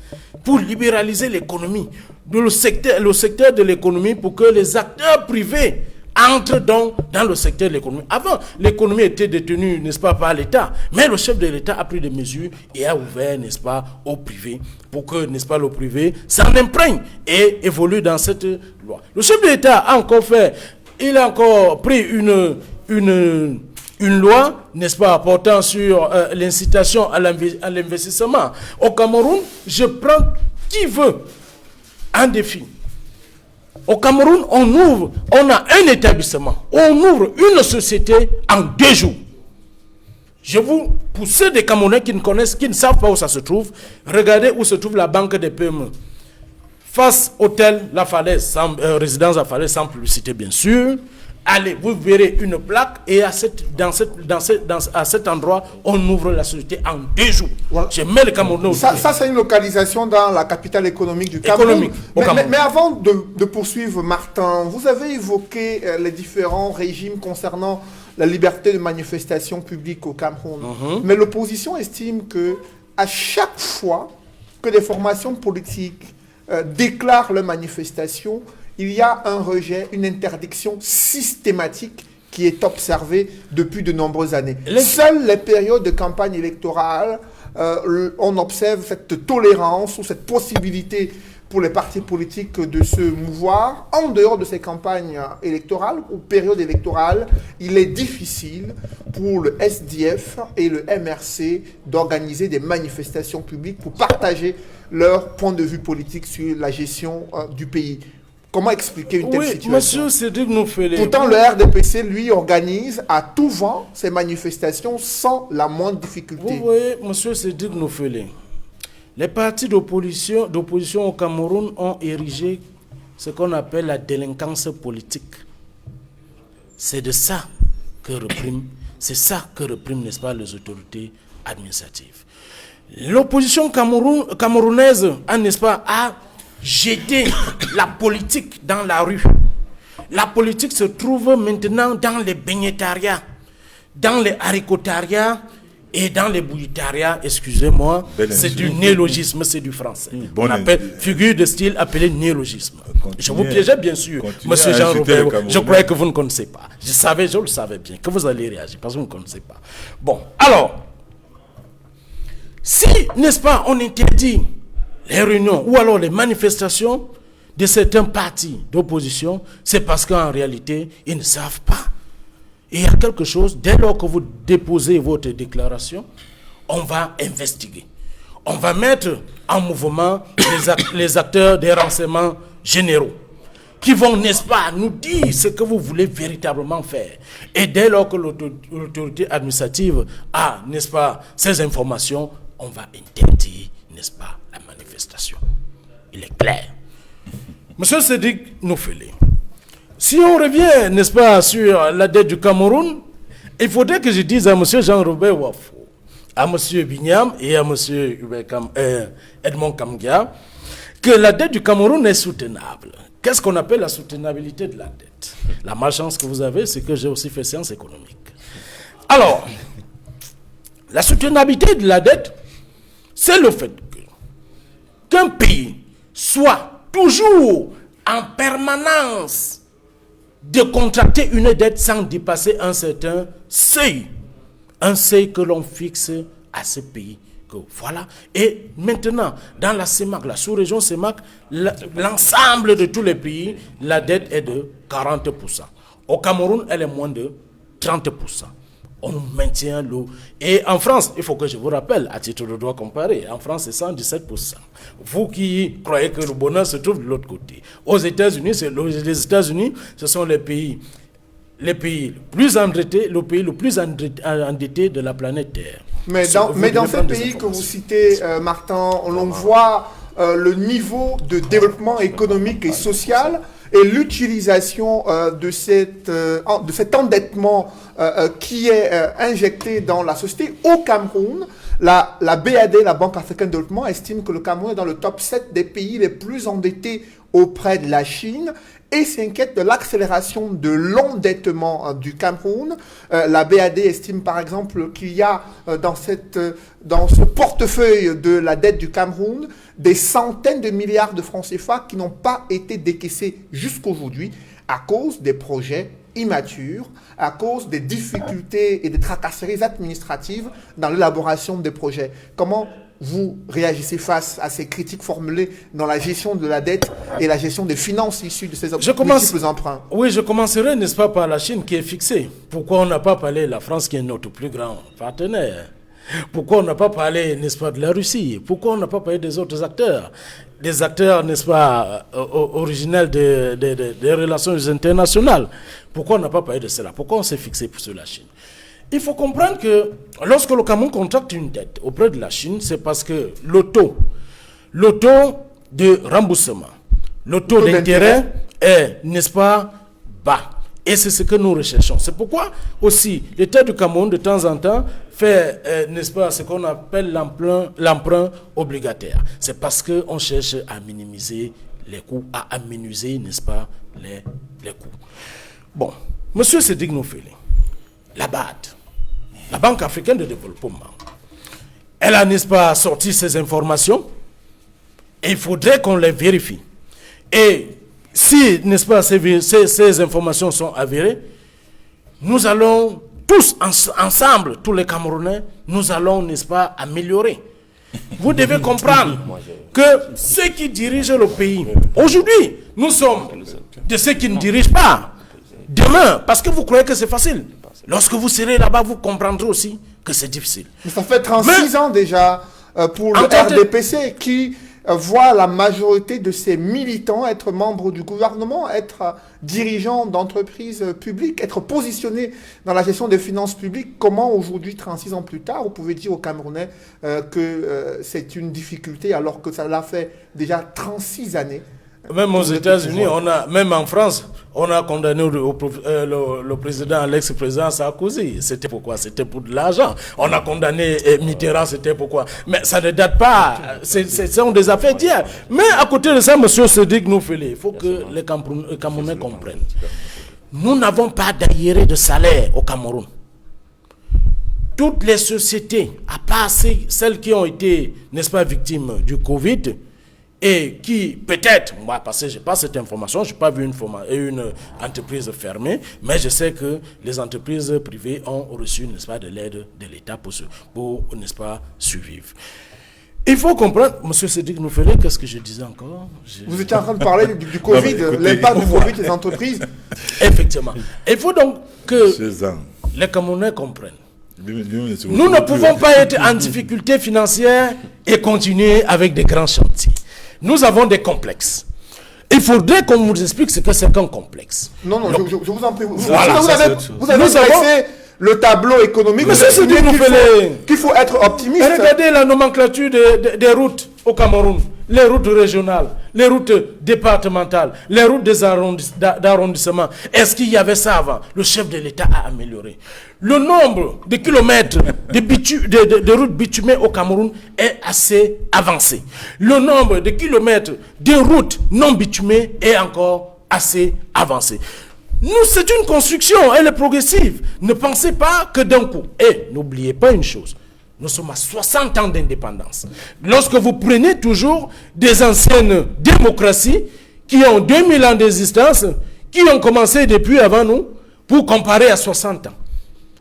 C: pour libéraliser l'économie, le secteur de l'économie, pour que les acteurs privés entrent donc dans le secteur de l'économie. Avant, l'économie était détenue, n'est-ce pas, par l'État, mais le chef de l'État a pris des mesures et a ouvert, n'est-ce pas, au privé, pour que, n'est-ce pas, le privé s'en imprègne et évolue dans cette loi. Le chef de l'État a encore pris une loi, n'est-ce pas, portant sur l'incitation à l'investissement. Au Cameroun, je prends qui veut un défi. Au Cameroun, on a un établissement, on ouvre une société en 2 jours. Pour ceux des Camerounais qui ne savent pas où ça se trouve, regardez où se trouve la banque des PME. Face hôtel La Falaise, résidence La Falaise, sans publicité bien sûr. Allez, vous verrez une plaque et à cet endroit, on ouvre la société en 2 jours. Voilà. Je mets le Cameroun.
A: Ça c'est une localisation dans la capitale économique du Cameroun. Mais avant de poursuivre, Martin, vous avez évoqué les différents régimes concernant la liberté de manifestation publique au Cameroun. Mais l'opposition estime que à chaque fois que des formations politiques déclarent leurs manifestations, il y a un rejet, une interdiction systématique qui est observée depuis de nombreuses années. Seules les périodes de campagne électorale, on observe cette tolérance ou cette possibilité pour les partis politiques de se mouvoir. En dehors de ces campagnes électorales ou périodes électorales, il est difficile pour le SDF et le MRC d'organiser des manifestations publiques pour partager leur point de vue politique sur la gestion du pays. Comment expliquer une telle situation?
C: Monsieur Cédric Noufélé.
A: Pourtant, le RDPC, lui, organise à tout vent ces manifestations sans la moindre difficulté.
C: Vous voyez, monsieur Cédric Noufélé, les partis d'opposition au Cameroun ont érigé ce qu'on appelle la délinquance politique. C'est de ça que repriment, n'est-ce pas, les autorités administratives. L'opposition camerounaise a jeter la politique dans la rue. La politique se trouve maintenant dans les beignetariats, dans les haricotariats et dans les bouilletariats, excusez-moi, c'est du néologisme, c'est du français. On appelle figure de style appelée néologisme. Je vous piégeais bien sûr, monsieur Jean-Robert, je croyais que vous ne connaissez pas. Je le savais bien, que vous allez réagir, parce que vous ne connaissez pas. Bon, alors, si, n'est-ce pas, on interdit les réunions ou alors les manifestations de certains partis d'opposition, c'est parce qu'en réalité, ils ne savent pas. Et il y a quelque chose, dès lors que vous déposez votre déclaration, on va investiguer. On va mettre en mouvement les acteurs des renseignements généraux qui vont, n'est-ce pas, nous dire ce que vous voulez véritablement faire. Et dès lors que l'autorité administrative a, n'est-ce pas, ces informations, on va interdire, n'est-ce pas, la manifestation. Il est clair. Monsieur Cédric Nofélé, si on revient, n'est-ce pas, sur la dette du Cameroun, il faudrait que je dise à monsieur Jean-Robert Wafo, à monsieur Bignam et à monsieur Edmond Kamgia que la dette du Cameroun est soutenable. Qu'est-ce qu'on appelle la soutenabilité de la dette? La malchance que vous avez, c'est que j'ai aussi fait sciences économiques. Alors, la soutenabilité de la dette, c'est le fait qu'un pays soit toujours en permanence de contracter une dette sans dépasser un certain seuil. Un seuil que l'on fixe à ce pays. Voilà. Et maintenant, dans la CEMAC, la sous-région CEMAC, l'ensemble de tous les pays, la dette est de 40%. Au Cameroun, elle est moins de 30%. On maintient l'eau. Et en France, il faut que je vous rappelle, à titre de droit comparé, en France, c'est 117%. Vous qui croyez que le bonheur se trouve de l'autre côté. Aux États-Unis, les États-Unis, ce sont les pays les plus endettés, le pays le plus endetté de la planète Terre.
A: Mais dans ces pays que vous citez, Martin, on voit le niveau de développement économique et social et l'utilisation de cet endettement qui est injecté dans la société. Au Cameroun, la BAD, la Banque africaine de développement, estime que le Cameroun est dans le top 7 des pays les plus endettés auprès de la Chine et s'inquiète de l'accélération de l'endettement du Cameroun. La BAD estime par exemple qu'il y a dans ce portefeuille de la dette du Cameroun des centaines de milliards de francs CFA qui n'ont pas été décaissés jusqu'aujourd'hui à cause des projets immatures, à cause des difficultés et des tracasseries administratives dans l'élaboration des projets. Comment vous réagissez face à ces critiques formulées dans la gestion de la dette et la gestion des finances issues de ces multiples emprunts?
C: Oui, je commencerai, n'est-ce pas, par la Chine qui est fixée. Pourquoi on n'a pas parlé de la France qui est notre plus grand partenaire? Pourquoi on n'a pas parlé, n'est-ce pas, de la Russie? Pourquoi on n'a pas parlé des autres acteurs? Des acteurs, n'est-ce pas, originels des relations internationales? Pourquoi on n'a pas parlé de cela? Pourquoi on s'est fixé sur la Chine? Il faut comprendre que lorsque le Cameroun contracte une dette auprès de la Chine, c'est parce que le taux de remboursement, le taux d'intérêt est, n'est-ce pas, bas. Et c'est ce que nous recherchons. C'est pourquoi aussi l'État du Cameroun, de temps en temps, fait, n'est-ce pas, ce qu'on appelle l'emprunt obligataire. C'est parce qu'on cherche à minimiser les coûts, à amenuiser, n'est-ce pas, les coûts. Bon, monsieur Cédric Nofélé, la BAD, la Banque africaine de développement, elle a, n'est-ce pas, sorti ces informations et il faudrait qu'on les vérifie. Et si, n'est-ce pas, ces informations sont avérées, nous allons tous ensemble, tous les Camerounais, nous allons, n'est-ce pas, améliorer. Vous devez comprendre que ceux qui dirigent le pays, aujourd'hui, nous sommes de ceux qui ne dirigent pas. Demain, parce que vous croyez que c'est facile. Lorsque vous serez là-bas, vous comprendrez aussi que c'est difficile.
A: Mais ça fait 36 ans déjà pour le RDPC qui voit la majorité de ses militants être membres du gouvernement, être dirigeants d'entreprises publiques, être positionnés dans la gestion des finances publiques. Comment aujourd'hui, 36 ans plus tard, vous pouvez dire aux Camerounais que c'est une difficulté alors que ça l'a fait déjà 36 années?
C: Même aux États-Unis, même en France, on a condamné le président, l'ex-président Sarkozy. C'était pourquoi? C'était pour de l'argent. On a condamné Mitterrand, c'était pourquoi? Mais ça ne date pas. Ce sont des affaires d'hier. Mais à côté de ça, monsieur Cédric Nofélé, il faut que les Camerounais comprennent. Nous n'avons pas d'arriéré de salaire au Cameroun. Toutes les sociétés, à part celles qui ont été, n'est-ce pas, victimes du Covid, et qui, peut-être, moi, parce que je n'ai pas cette information, je n'ai pas vu une entreprise fermée, mais je sais que les entreprises privées ont reçu, n'est-ce pas, de l'aide de l'État pour n'est-ce pas, survivre. Il faut comprendre, M. Cédric Noufelé, qu'est-ce que je disais encore?
A: Vous étiez en train de parler du Covid, l'impact du Covid sur les entreprises.
C: Effectivement. Il faut donc que
B: Monsieur Zang,
C: les Camerounais comprennent.
B: nous
C: Nous ne pouvons pas être en difficulté financière et continuer avec des grands chantiers. Nous avons des complexes. Il faudrait qu'on nous explique ce que c'est qu'un complexe.
A: Non, je vous en prie.
C: Voilà,
A: vous avez dressé le tableau économique.
C: Mais c'est ce que nous faisons.
A: Qu'il faut être optimiste.
C: Regardez la nomenclature des routes au Cameroun. Les routes régionales, les routes départementales, les routes des d'arrondissement. Est-ce qu'il y avait ça avant? Le chef de l'État a amélioré. Le nombre de kilomètres de routes bitumées au Cameroun est assez avancé. Le nombre de kilomètres de routes non bitumées est encore assez avancé. Nous, c'est une construction, elle est progressive. Ne pensez pas que d'un coup. Et n'oubliez pas une chose. Nous sommes à 60 ans d'indépendance. Lorsque vous prenez toujours des anciennes démocraties qui ont 2000 ans d'existence, qui ont commencé depuis avant nous, pour comparer à 60 ans.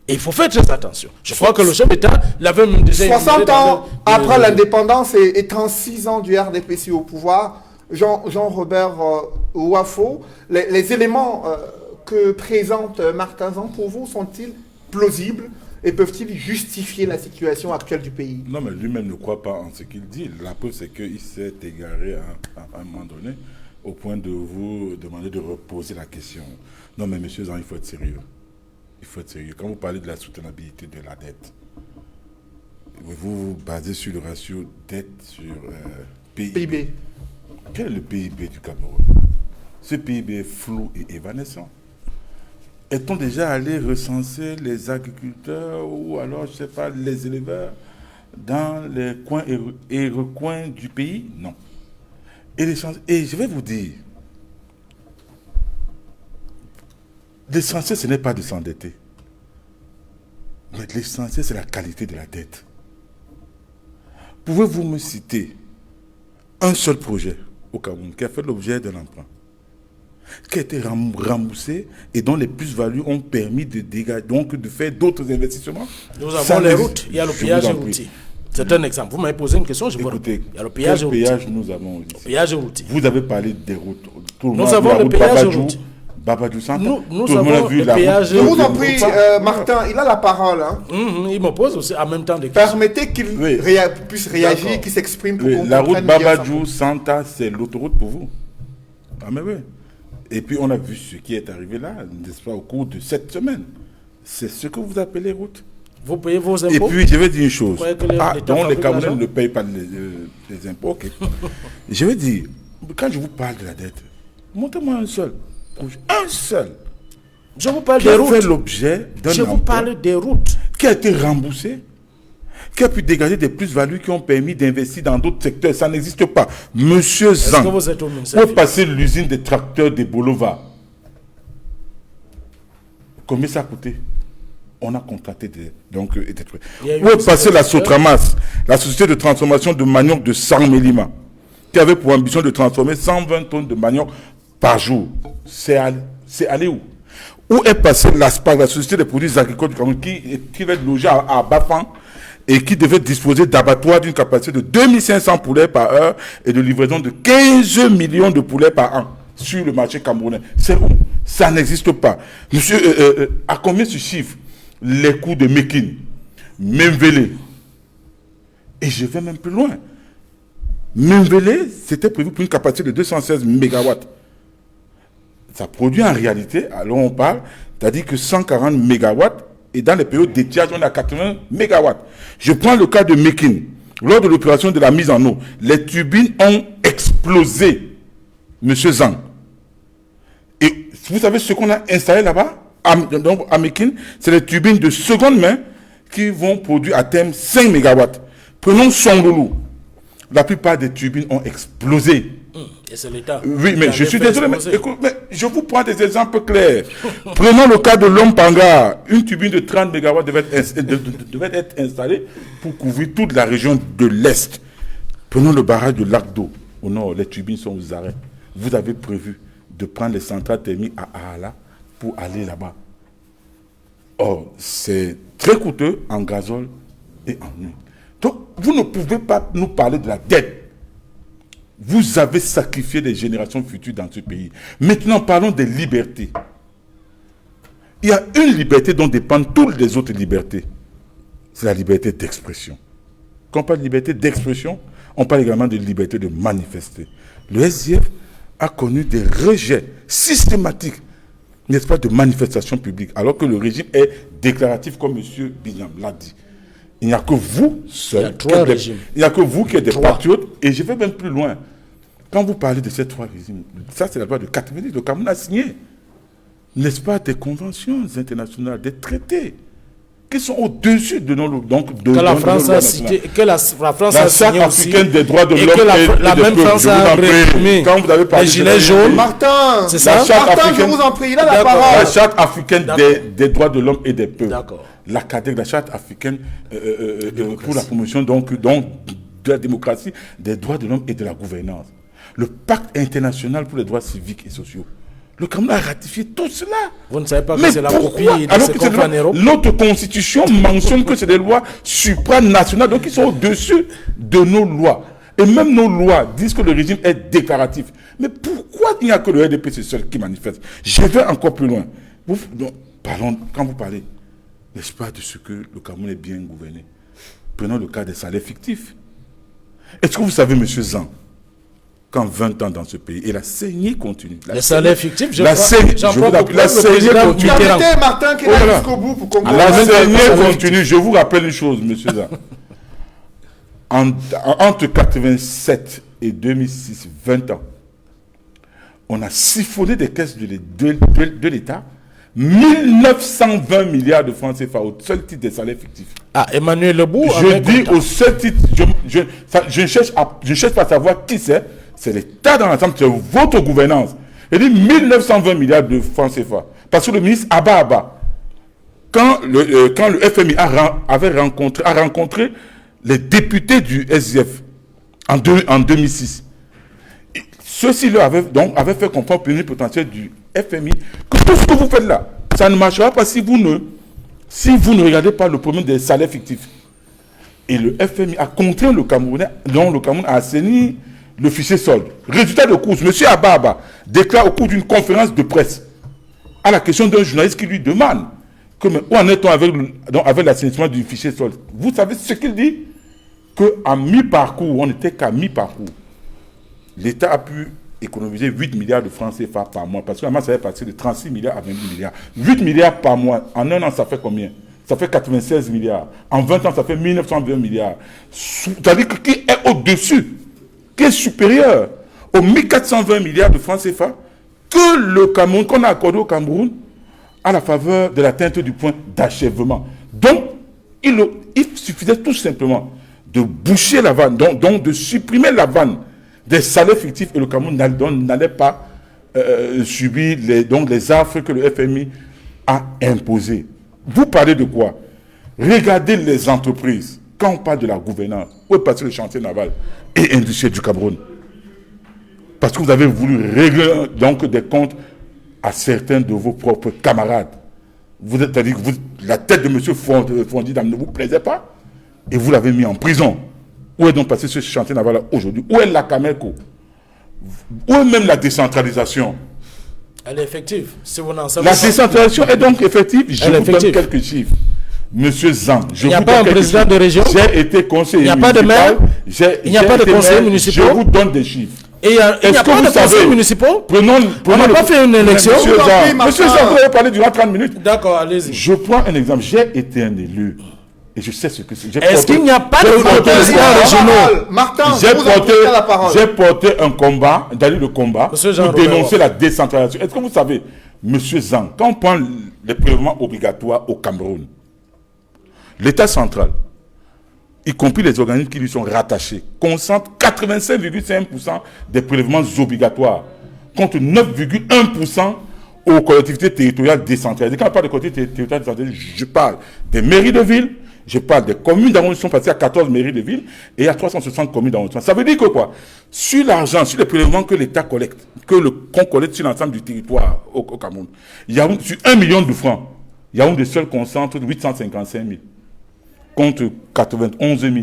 C: Et il faut faire très attention. Je crois que le chef d'État l'avait même déjà...
A: 60 ans après l'indépendance et 36 ans du RDPC au pouvoir, Jean-Robert Ouafo, les éléments que présente Martin Zang pour vous sont-ils plausibles? Et peuvent-ils justifier la situation actuelle du pays?
B: Non, mais lui-même ne croit pas en ce qu'il dit. La preuve, c'est qu'il s'est égaré à un moment donné, au point de vous demander de reposer la question. Non, mais monsieur Zang, il faut être sérieux. Il faut être sérieux. Quand vous parlez de la soutenabilité de la dette, vous vous basez sur le ratio dette sur PIB. Quel est le PIB du Cameroun? Ce PIB est flou et évanescent. Est-on déjà allé recenser les agriculteurs ou alors, je ne sais pas, les éleveurs dans les coins et recoins du pays? Non. Et je vais vous dire, l'essentiel, ce n'est pas de s'endetter. Mais l'essentiel, c'est la qualité de la dette. Pouvez-vous me citer un seul projet au Cameroun qui a fait l'objet d'un emprunt, qui a été remboursé et dont les plus-values ont permis de dégager, donc de faire d'autres investissements?
C: Nous avons les routes, il y a le péage routier. C'est un exemple. Vous m'avez posé une question, je vous réponds.
B: Écoutez,
C: Il y a le péage routier.
B: péage nous avons ici?
C: Péage routier.
B: Vous avez parlé des routes. Tout le
C: Nous
B: monde
C: avons
B: a vu
C: le
B: la route
C: péage
B: Babadjou,
C: routier.
B: Babadjou Centre.
C: Nous
B: Tout le monde a
C: avons
B: vu
C: le
B: la route.
C: péage
A: Je vous en
C: routier.
A: prie, Martin, il a la parole. Hein.
C: Il me pose aussi en même temps des questions.
A: Permettez qu'il puisse réagir, qu'il s'exprime pour qu'on
B: La route
A: comprenne bien
B: Babadjou Santa, c'est l'autoroute pour vous. Ah mais oui. Et puis on a vu ce qui est arrivé là, n'est-ce pas, au cours de cette semaine. C'est ce que vous appelez route.
C: Vous payez vos impôts.
B: Et puis je vais dire une chose.
C: croyez que
B: Donc les
C: fabrique
B: Camerounais
C: l'argent?
B: ne payent pas les impôts. Ok. Je vais dire, quand je vous parle de la dette, montrez-moi un seul. Un seul.
C: Je vous parle
B: Qui
C: des
B: a fait
C: routes.
B: l'objet d'un
C: Je vous
B: emprunt,
C: parle des routes.
B: qui a été remboursé, qui a pu dégager des plus-values qui ont permis d'investir dans d'autres secteurs. Ça n'existe pas. Monsieur
C: Est-ce
B: Zang,
C: que vous êtes au ministère?
B: pour passer l'usine des tracteurs de Bolova, combien ça a coûté? On a contracté des trucs.
C: Il y a eu
B: Où est
C: aussi
B: passé
C: des
B: la
C: secteurs.
B: Sotramas, la société de transformation de manioc de Sang-Mélima, qui avait pour ambition de transformer 120 tonnes de manioc par jour? C'est allé où? Où est passé l'ASPAC, la société des produits agricoles du Cameroun, qui va être logée à Bafan et qui devait disposer d'abattoirs d'une capacité de 2500 poulets par heure et de livraison de 15 millions de poulets par an sur le marché camerounais? C'est où? Ça n'existe pas. Monsieur, à combien se chiffrent les coûts de Mekin, Memvele? Et je vais même plus loin. Memvele, c'était prévu pour une capacité de 216 mégawatts. Ça produit en réalité, alors on parle, c'est-à-dire que 140 mégawatts, et dans les périodes d'étiage, on est à 80 mégawatts. Je prends le cas de Mekin. Lors de l'opération de la mise en eau, les turbines ont explosé, monsieur Zang. Et vous savez ce qu'on a installé là-bas, à Mekin? C'est les turbines de seconde main qui vont produire à terme 5 mégawatts. Prenons Songolou. La plupart des turbines ont explosé.
C: Et c'est l'État.
B: Oui,
C: qui
B: mais
C: a
B: je suis
C: fait
B: désolé, mais,
C: exploser.
B: écoute, mais je vous prends des exemples clairs. Prenons le cas de Lompanga. Une turbine de 30 MW devait être installée pour couvrir toute la région de l'Est. Prenons le barrage de Lac d'eau. Au nord, les turbines sont aux arrêts. Vous avez prévu de prendre les centrales thermiques à Ahala pour aller là-bas. Or, c'est très coûteux en gazole et en huile. Donc, Vous ne pouvez pas nous parler de la dette. Vous avez sacrifié les générations futures dans ce pays. Maintenant, parlons des libertés. Il y a une liberté dont dépendent toutes les autres libertés. C'est la liberté d'expression. Quand on parle de liberté d'expression, on parle également de liberté de manifester. Le SDF a connu des rejets systématiques, n'est-ce pas, de manifestations publiques, alors que le régime est déclaratif, comme M. Binyam l'a dit. Il n'y a que vous seuls. Il n'y a que vous qui êtes des patriotes. Et je vais même plus loin. Quand vous parlez de ces 3 régimes, ça c'est la loi de 90, le Cameroun a signé, n'est-ce pas, des conventions internationales, des traités qui sont au-dessus de nos
C: que la France a cité, que la France a signé aussi,
B: africaine des droits de l'homme
C: et la même France a réprimé
B: quand vous avez parlé
C: les gilets jaunes.
A: Martin,
C: c'est ça.
A: Martin, je vous en prie, là la parole.
B: La charte africaine des droits de l'homme et des peuples. La CADEC, la charte africaine pour la promotion donc de la démocratie, des droits de l'homme et de la gouvernance. Le pacte international pour les droits civiques et sociaux. Le Cameroun a ratifié tout cela.
C: Vous ne savez pas que c'est la copie de ce qu'on fait en Europe?
B: Notre constitution mentionne que c'est des lois supranationales, donc ils sont au-dessus de nos lois. Et même nos lois disent que le régime est déclaratif. Mais pourquoi il n'y a que le RDP, c'est seul qui manifeste? Je vais encore plus loin. Quand vous parlez, n'est-ce pas, de ce que le Cameroun est bien gouverné? Prenons le cas des salaires fictifs. Est-ce que vous savez, M. Zan, qu'en 20 ans dans ce pays, et la saignée continue.
C: Les salaires fictifs,
B: la saignée continue.
A: Martin qui est là jusqu'au bout pour comprendre.
B: La saignée continue. Je vous rappelle une chose, M. Zan. Entre 87 et 2006, 20 ans, on a siphonné des caisses de l'État 1920 milliards de francs CFA au seul titre des salaires fictifs.
C: Ah, Emmanuel Lebou.
B: Je dis au seul titre, je cherche pas à savoir qui c'est. C'est l'État dans l'ensemble, c'est votre gouvernance. Il dit 1920 milliards de francs CFA. Parce que le ministre Abba, quand le FMI a rencontré les députés du SDF en 2006, ceux-ci leur avaient fait comprendre au plénipotentiaire du FMI que tout ce que vous faites là, ça ne marchera pas si vous ne regardez pas le problème des salaires fictifs. Et le FMI a contraint le Camerounais, dont le Cameroun a assaini le fichier solde. Résultat de course, M. Abba déclare au cours d'une conférence de presse, à la question d'un journaliste qui lui demande où en est-on avec l'assainissement du fichier solde. Vous savez ce qu'il dit? Qu'à mi-parcours, on n'était qu'à mi-parcours, l'État a pu économiser 8 milliards de francs CFA par mois, parce que la masse avait passé de 36 milliards à 28 milliards. 8 milliards par mois, en un an, ça fait combien? Ça fait 96 milliards. En 20 ans, ça fait 1920 milliards. C'est-à-dire qui est au-dessus, qui est supérieur aux 1420 milliards de francs CFA que le Cameroun, qu'on a accordé au Cameroun à la faveur de l'atteinte du point d'achèvement. Donc, il suffisait tout simplement de boucher la vanne, donc de supprimer la vanne des salaires fictifs, et le Cameroun n'allait pas subir les affres que le FMI a imposés. Vous parlez de quoi? Regardez les entreprises. Quand on parle de la gouvernance, où est passé le chantier naval et industriel du Cameroun? Parce que vous avez voulu régler donc des comptes à certains de vos propres camarades. C'est-à-dire que la tête de M. Fondidam ne vous plaisait pas et vous l'avez mis en prison. Où est donc passé ce chantier naval aujourd'hui? Où est la Cameco? Où est même la décentralisation?
C: Elle est effective. Si vous n'en savez
B: la
C: pas.
B: décentralisation est donc effective. Je vous donne quelques chiffres. Monsieur Zan,
C: il n'y a pas un président de région.
B: J'ai été conseiller municipal.
C: Il n'y a pas de maire. Il n'y a pas de conseiller municipal.
B: Je vous donne des chiffres.
C: Et il n'y a pas de conseillers municipaux. On n'a pas fait une élection.
B: Monsieur Zan, vous avez parlé durant 30 minutes.
C: D'accord, allez-y.
B: Je prends un exemple. J'ai été un élu. Et je sais ce que c'est.
C: Est-ce qu'il n'y a pas de présidents régionaux?
A: Martin,
B: j'ai porté un combat, d'aller le combat, pour dénoncer la décentralisation. Est-ce que vous savez, monsieur Zan, quand on prend les prélèvements obligatoires au Cameroun, l'État central, y compris les organismes qui lui sont rattachés, concentre 85,5% des prélèvements obligatoires, contre 9,1% aux collectivités territoriales décentralisées. Quand on parle de collectivités territoriales décentralisées, je parle des mairies de ville, je parle des communes d'arrondissement passées à 14 mairies de ville et à 360 communes d'arrondissement. Ça veut dire que quoi? Sur l'argent, sur les prélèvements que l'État collecte, qu'on collecte sur l'ensemble du territoire au Cameroun, il y a sur 1 million de francs, il y a un des seuls concentre 855 000 contre 91 000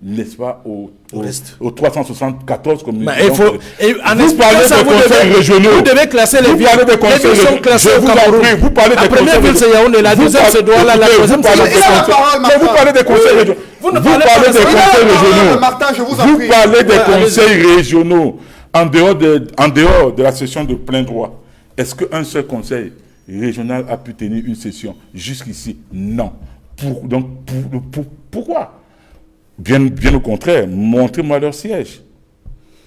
B: n'est-ce pas, aux
E: reste.
B: 374 communes.
C: Mais il faut,
B: Vous parlez des conseils régionaux.
C: Vous devez classer les villes.
B: Vous parlez des conseils régionaux. Je vous en prie, vous parlez des conseils régionaux.
C: La première ville, c'est Yaoundé, la deuxième, c'est Douala, la troisième, c'est
B: Mais vous parlez des conseils régionaux.
C: Vous
B: Vous parlez des conseils régionaux.
A: Martin, je vous en
B: Vous
A: prie.
B: parlez des
C: Ouais,
B: conseils régionaux en dehors de la session de plein droit. Est-ce qu'un seul conseil régional a pu tenir une session jusqu'ici? Non. Pourquoi? Bien au contraire, montrez-moi leur siège.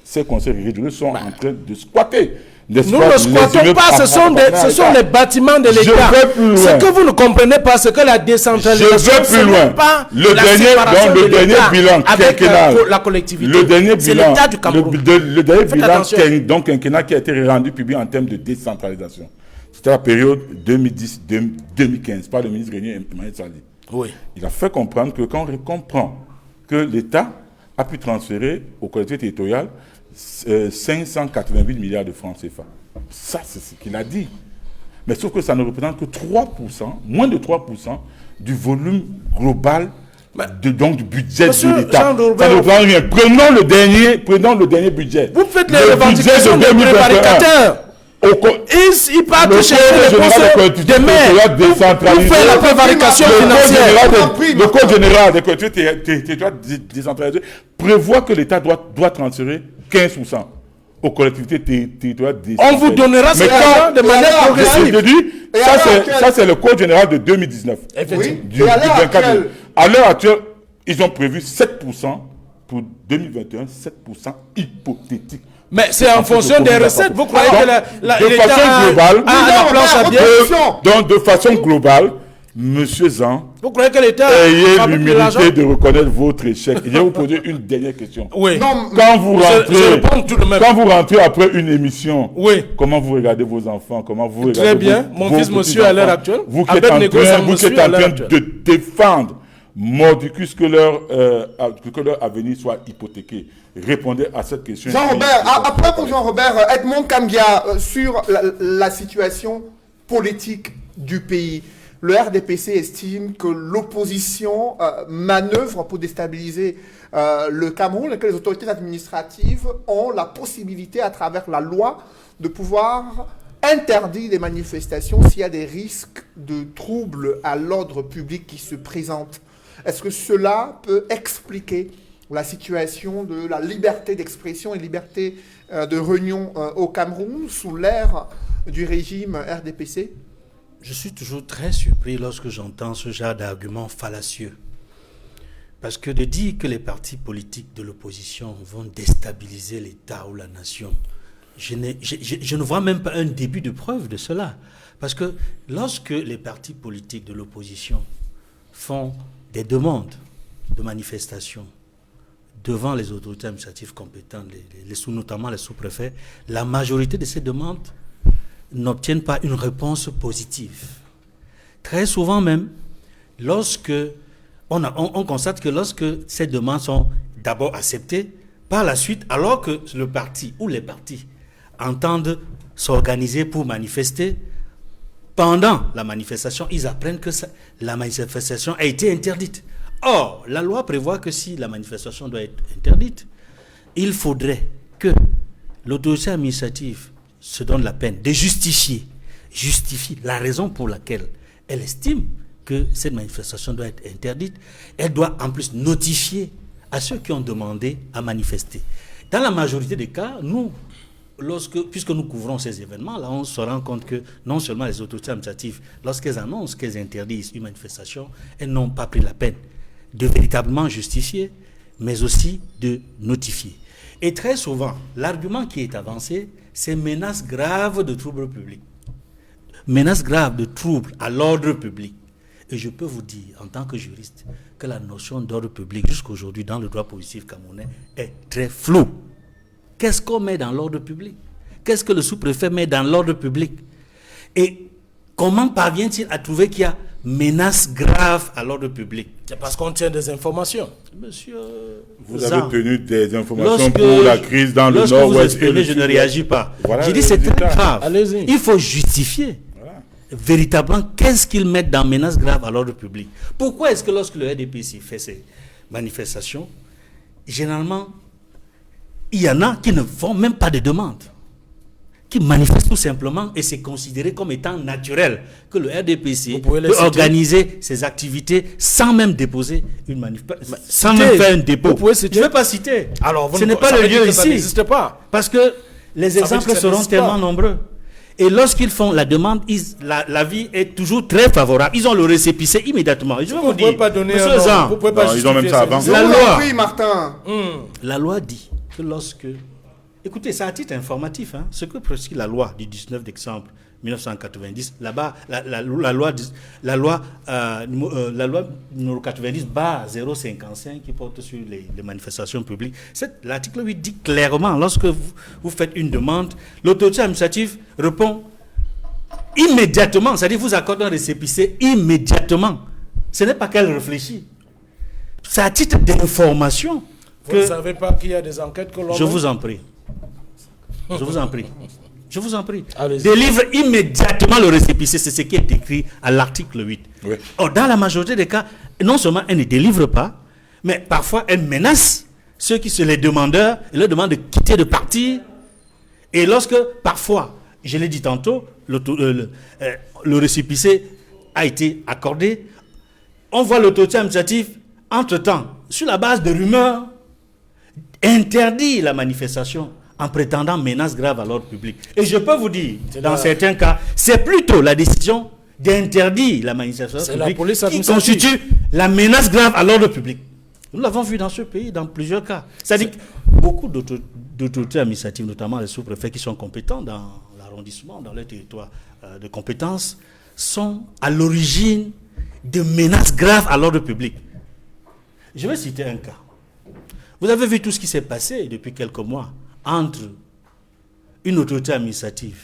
B: Ces conseils régionaux sont en train de squatter.
C: Nous ne squattons pas, ce sont les bâtiments de l'État.
B: Je vais plus loin.
C: Ce que vous ne comprenez pas, c'est que la décentralisation,
B: Je vais plus loin.
C: Pas
B: Le
C: la
B: dernier,
C: séparation
B: donc, le
C: de
B: dernier
C: l'État
B: bilan
C: avec
B: quinquennal.
C: la collectivité.
B: Le dernier
C: c'est
B: bilan,
C: l'État du Cameroun.
B: le dernier
C: Faites
B: bilan
C: attention.
B: donc quinquennal qui a été rendu public en termes de décentralisation. C'était la période 2010-2015 par le ministre Régnier Emmanuel Sali.
C: Oui.
B: Il a fait comprendre que quand on comprend que l'État a pu transférer aux collectivités territoriales 588 milliards de francs CFA. Ça, c'est ce qu'il a dit. Mais sauf que ça ne représente que 3%, moins de 3% du volume global donc du budget
C: Monsieur
B: de l'État.
C: Jean Dorbert,
B: Ça ne représente rien. Prenons le dernier budget.
C: Vous faites les
B: Le
C: revendications
B: budget
C: des prévaricateurs.
B: Il
C: Ils partent chercher les postes des maires pour faire la prévarication financière.
B: Le Code général des collectivités territoriales décentralisées prévoit que l'État doit transférer 15% aux collectivités territoriales décentralisées.
C: On vous donnera cet argent de manière progressive.
B: Je dis, ça c'est le Code général de 2019.
C: Effectivement.
B: Du 24. À l'heure actuelle, ils ont prévu 7% pour 2021, 7% hypothétique.
C: Mais c'est en fonction des recettes. Vous croyez que l'État la planche à billets?
B: Donc, de façon globale, Monsieur Zan,
C: Vous croyez que l'État
B: ayez
C: a
B: l'humilité de reconnaître votre échec. Et je vais vous poser une dernière question.
C: Oui.
B: Quand vous
C: Je réponds tout de même.
B: quand vous rentrez après une émission,
C: Oui.
B: comment vous regardez vos enfants? Comment vous regardez
C: Très bien.
B: vos
C: Mon fils monsieur à l'heure actuelle.
B: Vous qui êtes en train de défendre mordicus que leur avenir soit hypothéqué. Répondez à cette question.
A: Jean-Robert, après pour Jean-Robert, Edmond Kambia, sur la situation politique du pays. Le RDPC estime que l'opposition manœuvre pour déstabiliser le Cameroun et que les autorités administratives ont la possibilité, à travers la loi, de pouvoir interdire des manifestations s'il y a des risques de troubles à l'ordre public qui se présentent. Est-ce que cela peut expliquer la situation de la liberté d'expression et liberté de réunion au Cameroun sous l'ère du régime RDPC?
E: Je suis toujours très surpris lorsque j'entends ce genre d'arguments fallacieux. Parce que de dire que les partis politiques de l'opposition vont déstabiliser l'État ou la nation, je ne vois même pas un début de preuve de cela. Parce que lorsque les partis politiques de l'opposition font des demandes de manifestation devant les autorités administratives compétentes, notamment les sous-préfets, la majorité de ces demandes n'obtiennent pas une réponse positive. Très souvent même, lorsque on constate que lorsque ces demandes sont d'abord acceptées, par la suite, alors que le parti ou les partis entendent s'organiser pour manifester, pendant la manifestation, ils apprennent que la manifestation a été interdite. Or, la loi prévoit que si la manifestation doit être interdite, il faudrait que l'autorité administrative se donne la peine de justifie la raison pour laquelle elle estime que cette manifestation doit être interdite. Elle doit en plus notifier à ceux qui ont demandé à manifester. Dans la majorité des cas, nous, puisque nous couvrons ces événements-là, on se rend compte que non seulement les autorités administratives, lorsqu'elles annoncent qu'elles interdisent une manifestation, elles n'ont pas pris la peine de véritablement justifier, mais aussi de notifier. Et très souvent, l'argument qui est avancé, c'est menace grave de troubles publics. Menace grave de troubles à l'ordre public. Et je peux vous dire, en tant que juriste, que la notion d'ordre public, jusqu'aujourd'hui, dans le droit positif camerounais, est très floue. Qu'est-ce qu'on met dans l'ordre public? Qu'est-ce que le sous-préfet met dans l'ordre public? Et comment parvient-il à trouver qu'il y a menace grave à l'ordre public?
C: C'est parce qu'on tient des informations.
E: Monsieur
B: Vous
E: Zan,
B: avez tenu des informations pour la crise dans le nord-ouest.
E: Je ne réagis pas.
B: Voilà,
E: j'ai dit c'est très grave.
C: Allez-y.
E: Il faut justifier véritablement qu'est-ce qu'ils mettent dans menace grave à l'ordre public. Pourquoi est-ce que lorsque le RDPC fait ses manifestations, généralement, il y en a qui ne font même pas de demande, qui manifestent tout simplement et c'est considéré comme étant naturel que le RDPC peut organiser ses activités sans même déposer une manifestation, sans même faire un dépôt. Je ne vais pas citer.
C: Alors,
E: ce n'est pas le lieu ici.
C: Ça n'existe pas.
E: Parce que les exemples seront tellement nombreux. Et lorsqu'ils font la demande, la vie est toujours très favorable. Ils ont le récépissé immédiatement. Et je vais vous dire,
C: pas donner
E: monsieur
C: un nom.
E: Zan,
C: Vous pouvez pas
B: ils ont même ça avant.
E: La loi.
A: Oui, Martin.
E: La loi dit que lorsque... Écoutez, c'est à titre informatif. Hein, ce que prescrit la loi du 19 décembre 1990, là-bas, la loi numéro 90/055 qui porte sur les manifestations publiques. L'article 8 dit clairement, lorsque vous faites une demande, l'autorité administrative répond immédiatement, c'est-à-dire vous accorde un récépissé immédiatement. Ce n'est pas qu'elle réfléchit. C'est à titre d'information.
C: Vous ne savez pas qu'il y a des enquêtes que l'on...
E: Je vous en prie. Je vous en prie. Je vous en prie.
C: Allez-y.
E: Délivre immédiatement le récépissé. C'est ce qui est écrit à l'article 8.
B: Oui.
E: Or, dans la majorité des cas, non seulement elle ne délivre pas, mais parfois elle menace ceux qui sont les demandeurs et leur demande de quitter, de partir. Et lorsque, parfois, je l'ai dit tantôt, le récépissé a été accordé, on voit l'autorité administrative, entre-temps, sur la base de rumeurs, interdit la manifestation en prétendant menace grave à l'ordre public. Et je peux vous dire, dans certains cas, c'est plutôt la décision d'interdire la manifestation publique qui constitue la menace grave à l'ordre public. Nous l'avons vu dans ce pays, dans plusieurs cas. C'est-à-dire que beaucoup d'autorités administratives, notamment les sous-préfets qui sont compétents dans l'arrondissement, dans leur territoire de compétence, sont à l'origine de menaces graves à l'ordre public. Je vais citer un cas. Vous avez vu tout ce qui s'est passé depuis quelques mois entre une autorité administrative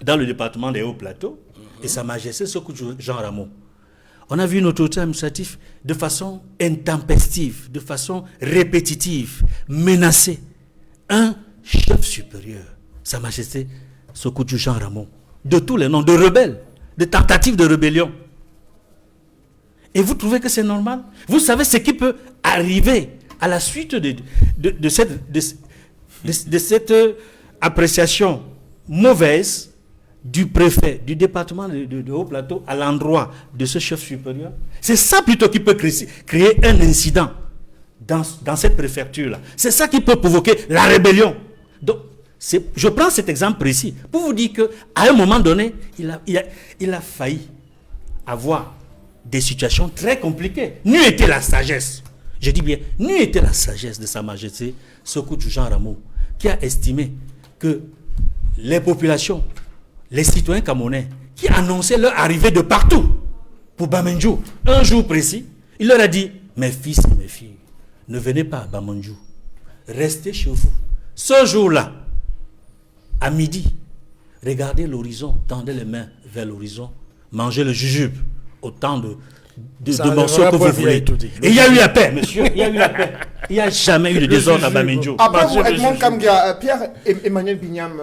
E: dans le département des Hauts-Plateaux et Sa Majesté Sékou Jean Rameau. On a vu une autorité administrative de façon intempestive, de façon répétitive, menacer un chef supérieur, Sa Majesté Sékou Jean Rameau, de tous les noms, de rebelles, de tentatives de rébellion. Et vous trouvez que c'est normal? Vous savez ce qui peut arriver à la suite de cette appréciation mauvaise du préfet du département de Haut-Plateau à l'endroit de ce chef supérieur. C'est ça plutôt qui peut créer un incident dans cette préfecture-là. C'est ça qui peut provoquer la rébellion. Donc, je prends cet exemple précis pour vous dire qu'à un moment donné, il a failli avoir des situations très compliquées. N'eût été la sagesse, je dis bien, n'eût été la sagesse de Sa Majesté Sékou Jean Rameau, qui a estimé que les populations, les citoyens camerounais, qui annonçaient leur arrivée de partout pour Bamendjou, un jour précis, il leur a dit, mes fils et mes filles, ne venez pas à Bamendjou, restez chez vous. Ce jour-là, à midi, regardez l'horizon, tendez les mains vers l'horizon, mangez le jujube, autant de morceaux que vous voulez. Et il y a eu la paix, monsieur. Il y a eu la paix. Il n'y a jamais eu de désordre à Bamendjou.
A: Après vous, Edmond Kamgia, Pierre-Emmanuel Bignam,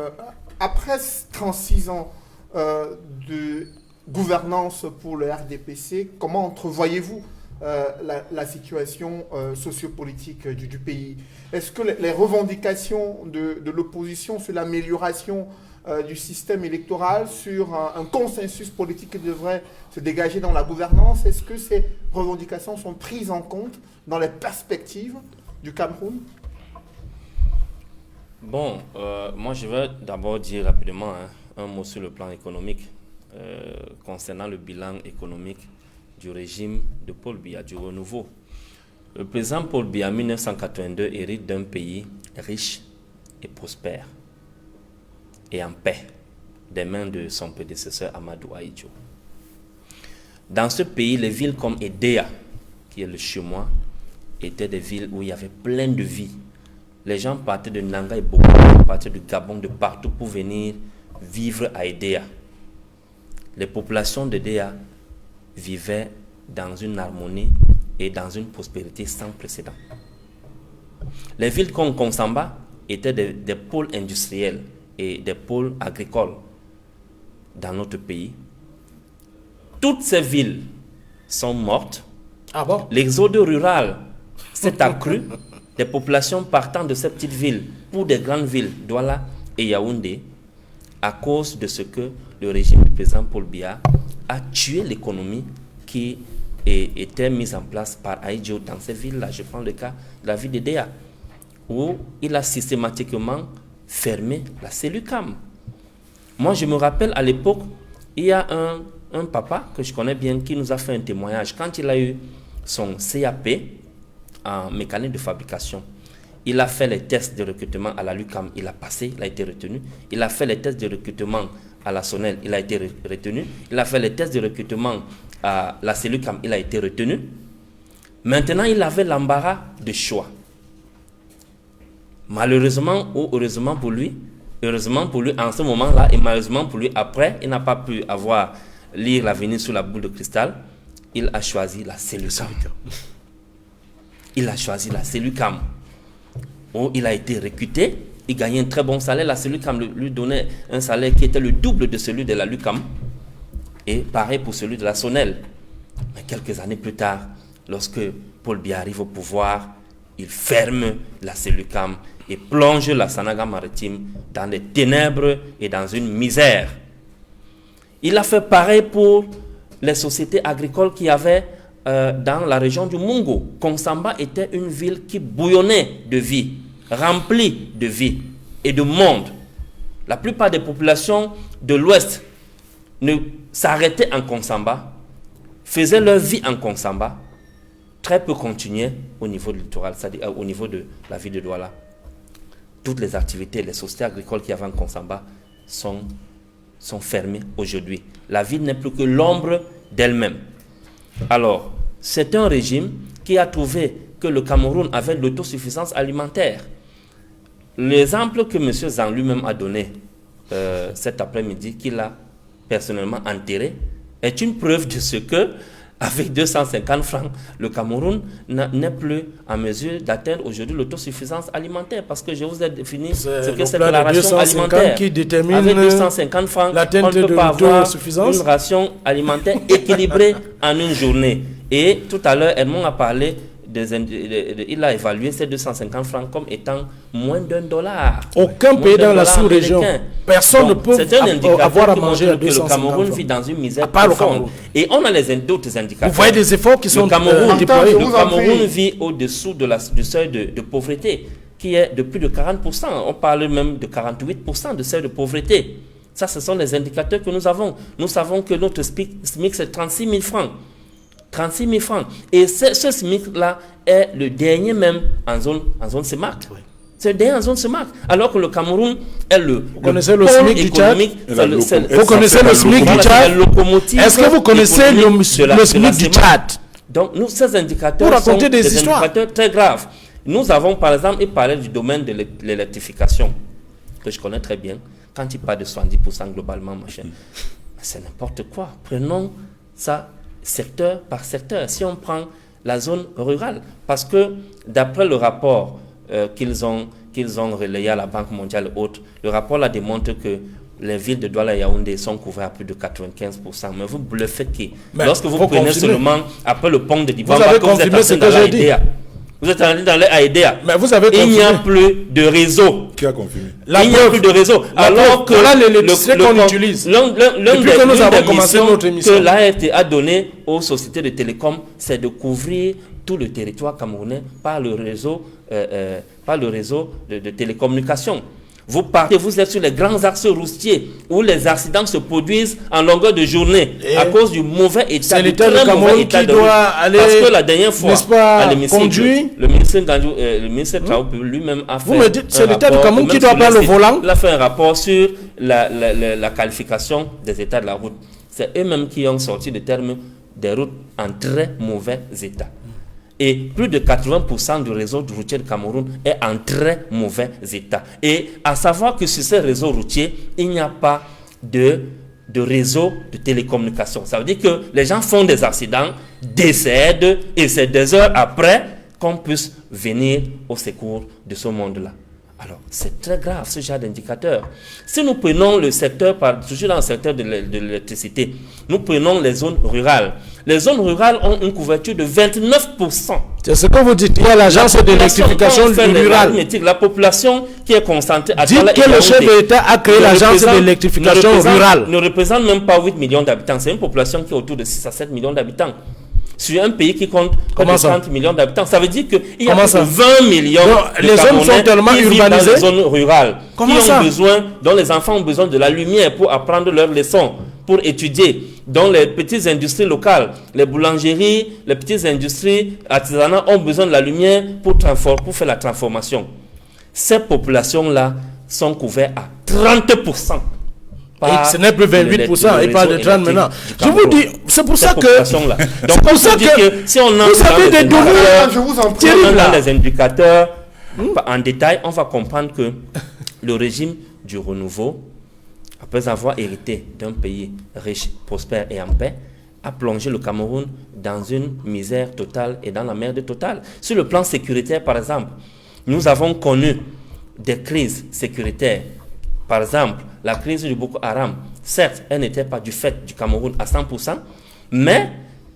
A: après 36 ans de gouvernance pour le RDPC, comment entrevoyez-vous la situation sociopolitique du pays? Est-ce que les revendications de l'opposition sur l'amélioration du système électoral, sur un consensus politique qui devrait se dégager dans la gouvernance, est-ce que ces revendications sont prises en compte dans les perspectives du Cameroun?
D: Bon, moi je vais d'abord dire rapidement un mot sur le plan économique concernant le bilan économique du régime de Paul Biya, du renouveau. Le président Paul Biya, en 1982, hérite d'un pays riche et prospère et en paix des mains de son prédécesseur Amadou Ahidjo. Dans ce pays, les villes comme Edea, qui est le chez moi, étaient des villes où il y avait plein de vie. Les gens partaient de Nanga et Boko, partaient de Gabon, de partout pour venir vivre à Edea. Les populations d'Edea vivaient dans une harmonie et dans une prospérité sans précédent. Les villes comme Konsamba étaient des pôles industriels et des pôles agricoles dans notre pays. Toutes ces villes sont mortes.
C: Ah bon?
D: L'exode rural s'est accru des populations partant de ces petites villes pour des grandes villes, Douala et Yaoundé, à cause de ce que le régime du président Paul Biya a tué l'économie qui était mise en place par Aïdjo dans ces villes-là. Je prends le cas de la ville de Déa, où il a systématiquement fermé la Cellucam. Moi, je me rappelle à l'époque, il y a un papa que je connais bien qui nous a fait un témoignage. Quand il a eu son CAP en mécanique de fabrication, il a fait les tests de recrutement à la LUCAM, il a passé, il a été retenu. Il a fait les tests de recrutement à la SONEL, il a été retenu. Il a fait les tests de recrutement à la CELUCAM, il a été retenu. Maintenant, il avait l'embarras de choix. Malheureusement ou heureusement pour lui en ce moment-là, et malheureusement pour lui après, il n'a pas pu lire l'avenir sous la boule de cristal. Il a choisi la CELUCAM. Il a choisi la CELUCAM. Où il a été recruté, il gagnait un très bon salaire. La CELUCAM lui donnait un salaire qui était le double de celui de la LUCAM. Et pareil pour celui de la SONEL. Mais quelques années plus tard, lorsque Paul Biya arrive au pouvoir, il ferme la CELUCAM et plonge la Sanaga maritime dans les ténèbres et dans une misère. Il a fait pareil pour les sociétés agricoles qu'il y avait dans la région du Mungo. Konsamba était une ville qui bouillonnait de vie, remplie de vie et de monde. La plupart des populations de l'Ouest ne s'arrêtaient en Konsamba, faisaient leur vie en Konsamba, très peu continuaient au niveau du littoral, c'est-à-dire au niveau de la ville de Douala. Toutes les activités, les sociétés agricoles qu'il y avait en Konsamba sont fermées aujourd'hui. La ville n'est plus que l'ombre d'elle-même. Alors, c'est un régime qui a trouvé que le Cameroun avait l'autosuffisance alimentaire. L'exemple que M. Zhang lui-même a donné cet après-midi, qu'il a personnellement enterré, est une preuve de ce que, avec 250 francs, le Cameroun n'est plus en mesure d'atteindre aujourd'hui l'autosuffisance alimentaire. Parce que je vous ai défini ce que c'est que la ration alimentaire.
C: Qui détermine
D: avec 250 francs, on ne peut pas avoir une ration alimentaire équilibrée en une journée. Et tout à l'heure, Edmond a parlé, il a évalué ces 250 francs comme étant moins $1.
C: Aucun pays dans la sous-région, personne ne peut avoir à manger à 250 francs.
D: Le Cameroun vit dans une misère profonde. Et on a d'autres indicateurs.
C: Vous voyez des efforts qui sont déployés.
D: Le Cameroun vit au-dessous du seuil de pauvreté, qui est de plus de 40%. On parle même de 48% de seuil de pauvreté. Ça, ce sont les indicateurs que nous avons. Nous savons que notre SMIC, c'est 36 000 francs. 36 000 francs. Et ce SMIC-là est le dernier même en zone CEMAC. Oui. C'est le dernier en zone CEMAC. Alors que le Cameroun est
C: Vous connaissez le SMIC du Tchad? Vous connaissez le SMIC du Tchad? Est-ce que vous connaissez le SMIC du Tchad?
D: Donc, ces indicateurs sont des indicateurs très graves. Nous avons, par exemple, il parlait du domaine de l'électrification, que je connais très bien. Quand il parle de 70% globalement, machin, c'est n'importe quoi. Prenons ça secteur par secteur. Si on prend la zone rurale, parce que d'après le rapport qu'ils ont relayé à la Banque mondiale et autres, le rapport là démontre que les villes de Douala et Yaoundé sont couvertes à plus de 95%. Mais vous bluffez qui? Lorsque vous prenez seulement après le pont de Dibamba, vous êtes allé dans les AEDA.
C: Mais vous avez
D: il n'y a plus de réseau.
B: Qui a confirmé?
D: Il n'y a plus de réseau. Alors que
C: l'électricité qu'on utilise, depuis que nous avons commencé notre émission,
D: que l'ART a donné aux sociétés de télécom, c'est de couvrir tout le territoire camerounais par le réseau de télécommunications. Vous partez, vous êtes sur les grands axes routiers où les accidents se produisent en longueur de journée à cause du mauvais état
C: de Cameroun qui doit aller,
D: parce que la dernière fois,
C: à l'hémicycle,
D: le ministre Traoré lui-même a fait
C: vous me dites, c'est l'État du Cameroun qui doit prendre le volant.
D: Il a fait un rapport sur la qualification des états de la route. C'est eux-mêmes qui ont sorti le terme des routes en très mauvais état. Et plus de 80% du réseau routier de Cameroun est en très mauvais état. Et à savoir que sur ces réseaux routiers, il n'y a pas de réseau de télécommunication. Ça veut dire que les gens font des accidents, décèdent, et c'est des heures après qu'on puisse venir au secours de ce monde-là. Alors, c'est très grave ce genre d'indicateur. Si nous prenons le secteur, toujours dans le secteur de l'électricité, nous prenons les zones rurales. Les zones rurales ont une couverture de 29%.
C: C'est ce que vous dites. Il y a l'agence d'électrification rurale.
D: La population qui est concentrée à
C: dites que le chef de l'État a créé l'agence d'électrification rurale.
D: Ne représente même pas 8 millions d'habitants. C'est une population qui est autour de 6 à 7 millions d'habitants. Sur un pays qui compte près de 30 millions d'habitants. Ça veut dire qu'il y a plus de 20 millions de
C: les zones sont tellement urbanisées.
D: Dans les zones rurales. Dont les enfants ont besoin de la lumière pour apprendre leurs leçons, pour étudier. Dont les petites industries locales, les boulangeries, les petites industries artisanales ont besoin de la lumière pour faire la transformation. Ces populations-là sont couvertes à 30%.
C: Et ce n'est plus 28%, il parle de 30 maintenant. Je vous dis, c'est pour ça que...
D: Donc, pour ça que si on entre dans les indicateurs en détail, on va comprendre que le régime du renouveau, après avoir hérité d'un pays riche, prospère et en paix, a plongé le Cameroun dans une misère totale et dans la merde totale. Sur le plan sécuritaire, par exemple, nous avons connu des crises sécuritaires. Par exemple, la crise du Boko Haram, certes, elle n'était pas du fait du Cameroun à 100%, mais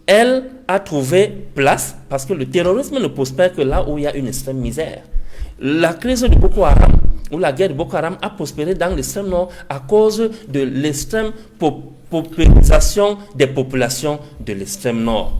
D: elle a trouvé place parce que le terrorisme ne prospère que là où il y a une extrême misère. La crise du Boko Haram, ou la guerre de Boko Haram a prospéré dans l'extrême nord à cause de l'extrême paupérisation des populations de l'extrême nord.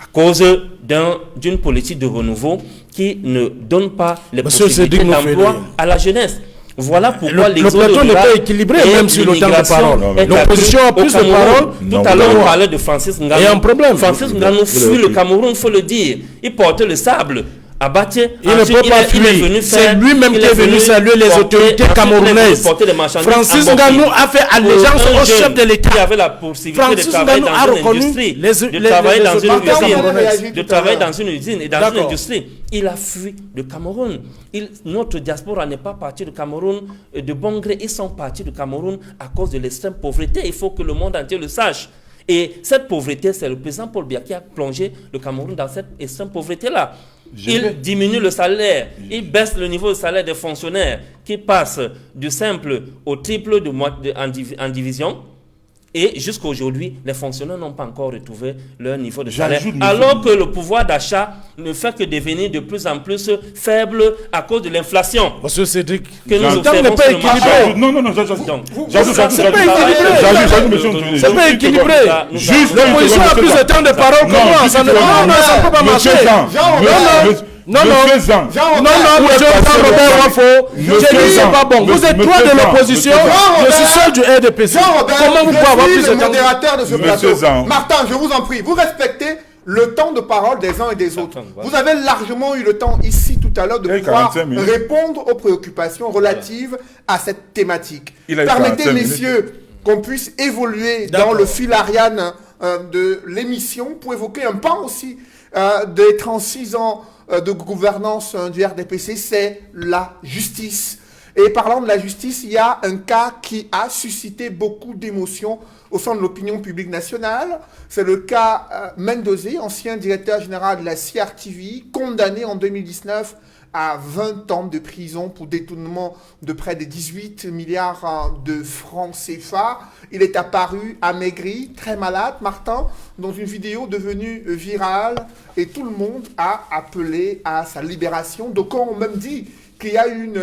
D: À cause d'une politique de renouveau qui ne donne pas les possibilités d'emploi à la jeunesse. Voilà pourquoi
C: le plateau n'est pas équilibré, même sur le temps de parole. L'opposition a plus de parole.
D: Tout à l'heure, on parlait de Francis Ngannou.
C: Il y a un problème.
D: Francis Ngannou fuit le Cameroun, il faut le dire. Il portait le sable. Abatté,
C: il ne peut pas fuir. C'est lui-même qui est venu saluer les autorités camerounaises. Francis Ngannou a fait allégeance au chef de l'État.
D: Il avait la possibilité de travailler dans une industrie, de travailler dans une usine et dans une industrie. Il a fui le Cameroun. Notre diaspora n'est pas partie du Cameroun de bon gré. Ils sont partis du Cameroun à cause de l'extrême pauvreté. Il faut que le monde entier le sache. Et cette pauvreté, c'est le président Paul Biya qui a plongé le Cameroun dans cette extrême pauvreté-là. Il diminue le salaire, il baisse le niveau de salaire des fonctionnaires qui passent du simple au triple en division. Et jusqu'à aujourd'hui, les fonctionnaires n'ont pas encore retrouvé leur niveau de salaire. Alors que le pouvoir d'achat ne fait que devenir de plus en plus faible à cause de l'inflation.
C: Monsieur Cédric,
D: que nous observons
C: n'est pas équilibré.
B: Non,
C: c'est pas équilibré. Juste l'opposition a plus de temps de parole que moi. Ça ne peut pas marcher. Non, monsieur Robert Wafo, c'est pas bon. Vous êtes trois de l'opposition, je suis seul du RDPC. Comment vous pouvez avoir plus de temps?
A: Modérateur de ce plateau. Martin, je vous en prie, vous respectez le temps de parole des uns et des autres. Vous avez largement eu le temps ici tout à l'heure de pouvoir répondre aux préoccupations relatives à cette thématique. Permettez, messieurs, qu'on puisse évoluer dans le fil Ariane de l'émission pour évoquer un pan aussi des 36 ans de gouvernance du RDPC, c'est la justice. Et parlant de la justice, il y a un cas qui a suscité beaucoup d'émotions au sein de l'opinion publique nationale. C'est le cas Mendozé, ancien directeur général de la CRTV, condamné en 2019 à 20 ans de prison pour détournement de près de 18 milliards de francs CFA. Il est apparu amaigri, très malade, Martin, dans une vidéo devenue virale et tout le monde a appelé à sa libération. Donc on même dit qu'il y a une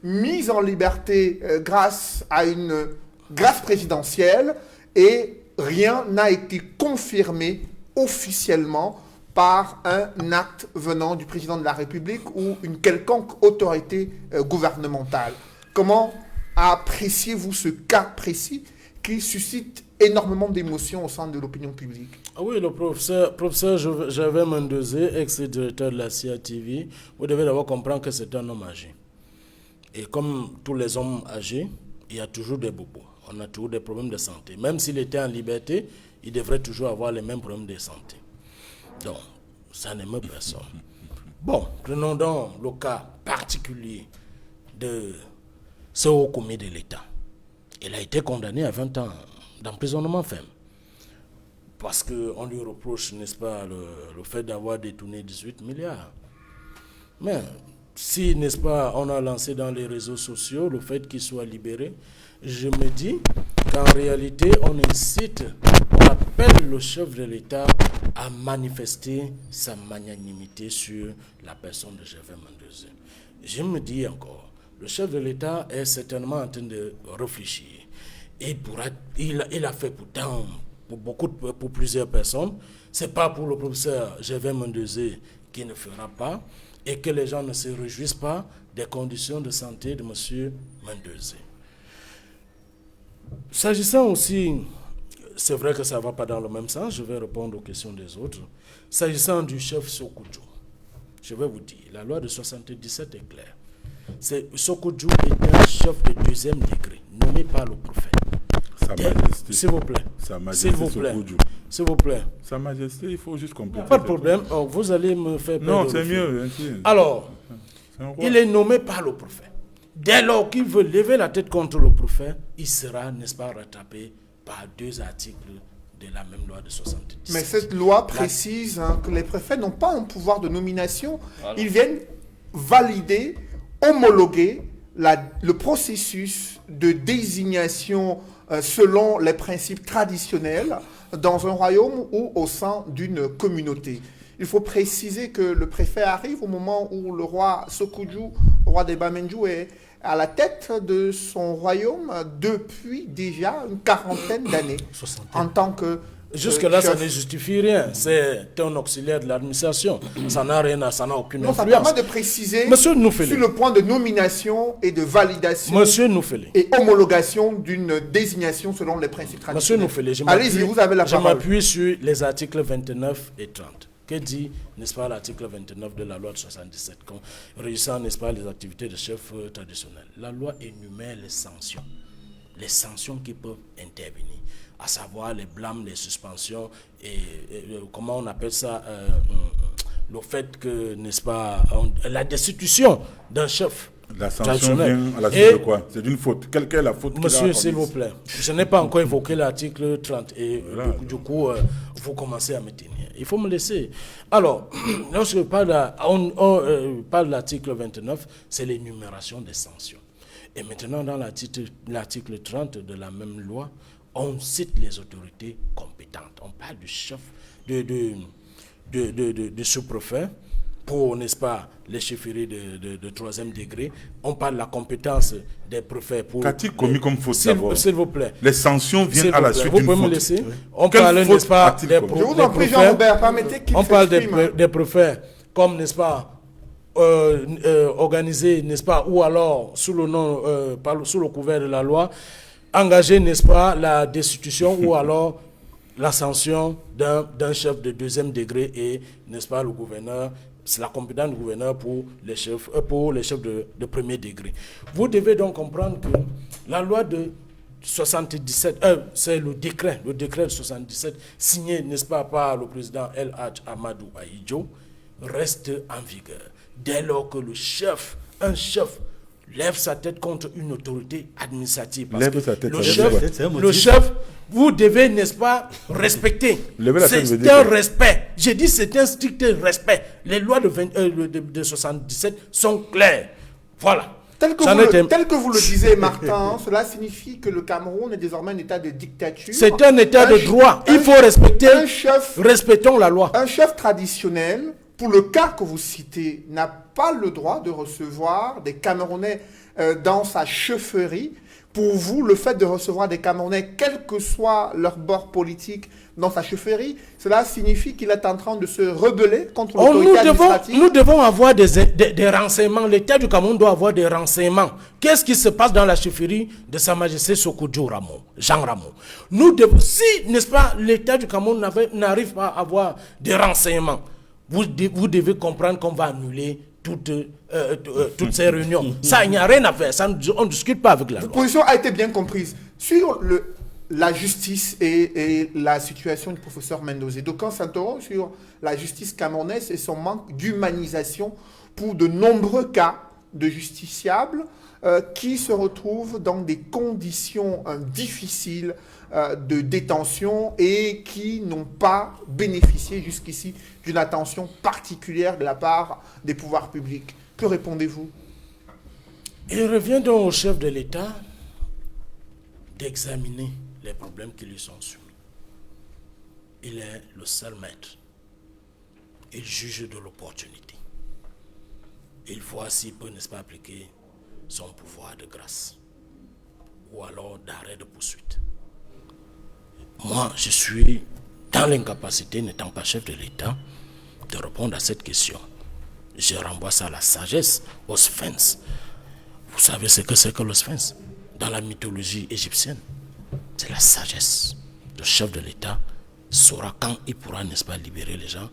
A: mise en liberté grâce à une grâce présidentielle et rien n'a été confirmé officiellement par un acte venant du président de la République ou une quelconque autorité gouvernementale. Comment appréciez-vous ce cas précis qui suscite énormément d'émotions au sein de l'opinion publique?
C: Oui, le professeur Gervais Mendozé, ex-directeur de la CRTV, vous devez d'abord comprendre que c'est un homme âgé. Et comme tous les hommes âgés, il y a toujours des bobos. On a toujours des problèmes de santé. Même s'il était en liberté, il devrait toujours avoir les mêmes problèmes de santé. Donc, ça n'aime personne. Bon, prenons donc le cas particulier de ce haut commis de l'État. Il a été condamné à 20 ans d'emprisonnement ferme. Parce qu'on lui reproche, n'est-ce pas, le fait d'avoir détourné 18 milliards. Mais si, n'est-ce pas, on a lancé dans les réseaux sociaux le fait qu'il soit libéré, je me dis qu'en réalité, on incite, on appelle le chef de l'État a manifesté sa magnanimité sur la personne de Gervais Mendoza. Je me dis encore, le chef de l'État est certainement en train de réfléchir. Il a fait pourtant pour plusieurs personnes. Ce n'est pas pour le professeur Gervais Mendoza qui ne fera pas et que les gens ne se réjouissent pas des conditions de santé de M. Mendoza. S'agissant aussi, c'est vrai que ça ne va pas dans le même sens, je vais répondre aux questions des autres. S'agissant du chef Sokoudjou, je vais vous dire, la loi de 77 est claire. Sokoudjou est un chef de 2e degré, nommé par le prophète.
B: Sa Majesté.
C: S'il vous plaît.
B: Sa Majesté Sokoudjou.
C: S'il vous plaît.
B: Sa Majesté, il faut juste compléter.
C: Pas de problème, vous allez me faire...
B: Non, c'est mieux.
C: Alors, il est nommé par le prophète. Dès lors qu'il veut lever la tête contre le prophète, il sera, n'est-ce pas, rattrapé par 2 articles de la même loi de 77.
A: Mais cette loi précise que les préfets n'ont pas un pouvoir de nomination.
D: Voilà.
A: Ils viennent valider, homologuer le processus de désignation selon les principes traditionnels dans un royaume ou au sein d'une communauté. Il faut préciser que le préfet arrive au moment où le roi Sokoudjou, roi des Bamenjou, est à la tête de son royaume depuis déjà une 40aine d'années. En tant que
C: jusque-là,
A: chef.
C: ça ne justifie rien. C'est un auxiliaire de l'administration. Ça n'a rien, ça n'a aucune
A: Non, ça
C: influence.
A: permet de préciser
C: Monsieur Noufélé.
A: sur le point de nomination et de validation
C: Monsieur Noufélé.
A: et homologation d'une désignation selon les principes
C: Monsieur
A: traditionnels.
C: Noufélé,
A: Allez-y, vous avez la
C: je
A: parole.
C: m'appuie sur les articles 29 et 30. Que dit, n'est-ce pas, l'article 29 de la loi de 77, régissant, n'est-ce pas, les activités de chef traditionnel. La loi énumère les sanctions qui peuvent intervenir, à savoir les blâmes, les suspensions et comment on appelle ça, le fait que, n'est-ce pas, la destitution d'un chef.
B: La sanction vient à la suite de quoi? C'est d'une faute. Quelle est la faute qu'il a
C: Monsieur, s'il vous
B: commise?
C: plaît, je n'ai pas encore évoqué l'article 30 et
B: Voilà.
C: du coup, vous commencez à me tenir. Il faut me laisser. Alors, lorsque on parle de l'article 29, c'est l'énumération des sanctions. Et maintenant, dans l'article 30 de la même loi, on cite les autorités compétentes. On parle du chef, de sous-préfet, pour, n'est-ce pas, les chefferies de 3e degré. On parle de la compétence des préfets pour...
B: Qu'a-t-il commis comme faute d'abord?
C: S'il vous plaît.
B: Les sanctions viennent à la suite
C: Vous
B: d'une
C: pouvez me
B: faute.
C: laisser. On
B: Quelle
C: parle,
B: faute
C: n'est-ce pas,
B: a-t-il commis?
A: Je vous en prie, Jean-Robert, permettez qu'il
C: on parle
A: s'exprime.
C: des préfets comme, n'est-ce pas, organisés, n'est-ce pas, ou alors sous le nom, sous le couvert de la loi, engager, n'est-ce pas, la destitution ou alors la sanction d'un chef de 2e degré et, n'est-ce pas, le gouverneur. C'est la compétence du gouverneur pour les chefs de 1er degré. Vous devez donc comprendre que la loi de 77, c'est le décret de 77, signé, n'est-ce pas, par le président El Hadj Amadou Ahidjo, reste en vigueur. Dès lors que un chef, lève sa tête contre une autorité administrative. Parce
B: Lève
C: que
B: sa tête,
C: le
B: ça veut
C: chef,
B: dire quoi?
C: le chef, vous devez, n'est-ce pas, respecter.
B: Lever la tête veut
C: C'est
B: dire
C: un
B: quoi?
C: respect. J'ai dit c'est un strict respect. Les lois de 77 sont claires. Voilà.
A: Tel que vous le disiez, Martin, cela signifie que le Cameroun est désormais un état de dictature.
C: C'est un état de droit. Il faut respecter. Respectons la loi.
A: Un chef traditionnel, pour le cas que vous citez, n'a pas le droit de recevoir des Camerounais dans sa chefferie. Pour vous, le fait de recevoir des Camerounais, quel que soit leur bord politique, dans sa chefferie, cela signifie qu'il est en train de se rebeller contre l'autorité administrative.
C: Nous devons avoir des renseignements. L'État du Cameroun doit avoir des renseignements. Qu'est-ce qui se passe dans la chefferie de Sa Majesté Sokoudjou Jean Ramon? Si, n'est-ce pas, l'État du Cameroun n'arrive pas à avoir des renseignements, vous devez comprendre qu'on va annuler toutes ces réunions. Ça, il n'y a rien à faire. On ne discute pas avec la loi.
A: Votre position a été bien comprise. Sur la justice et la situation du professeur Mendoza, d'aucuns s'interrogent sur la justice camerounaise et son manque d'humanisation pour de nombreux cas de justiciables qui se retrouvent dans des conditions difficiles de détention et qui n'ont pas bénéficié jusqu'ici d'une attention particulière de la part des pouvoirs publics. Que répondez-vous?
C: Il revient donc au chef de l'État d'examiner les problèmes qui lui sont soumis. Il est le seul maître il juge de l'opportunité. Il voit s'il peut, n'est-ce pas, appliquer son pouvoir de grâce ou alors d'arrêt de poursuite. Moi, je suis dans l'incapacité, n'étant pas chef de l'État, de répondre à cette question. Je renvoie ça à la sagesse, au sphinx. Vous savez ce que c'est que le sphinx? Dans la mythologie égyptienne, c'est la sagesse. Le chef de l'État saura quand il pourra, n'est-ce pas, libérer les gens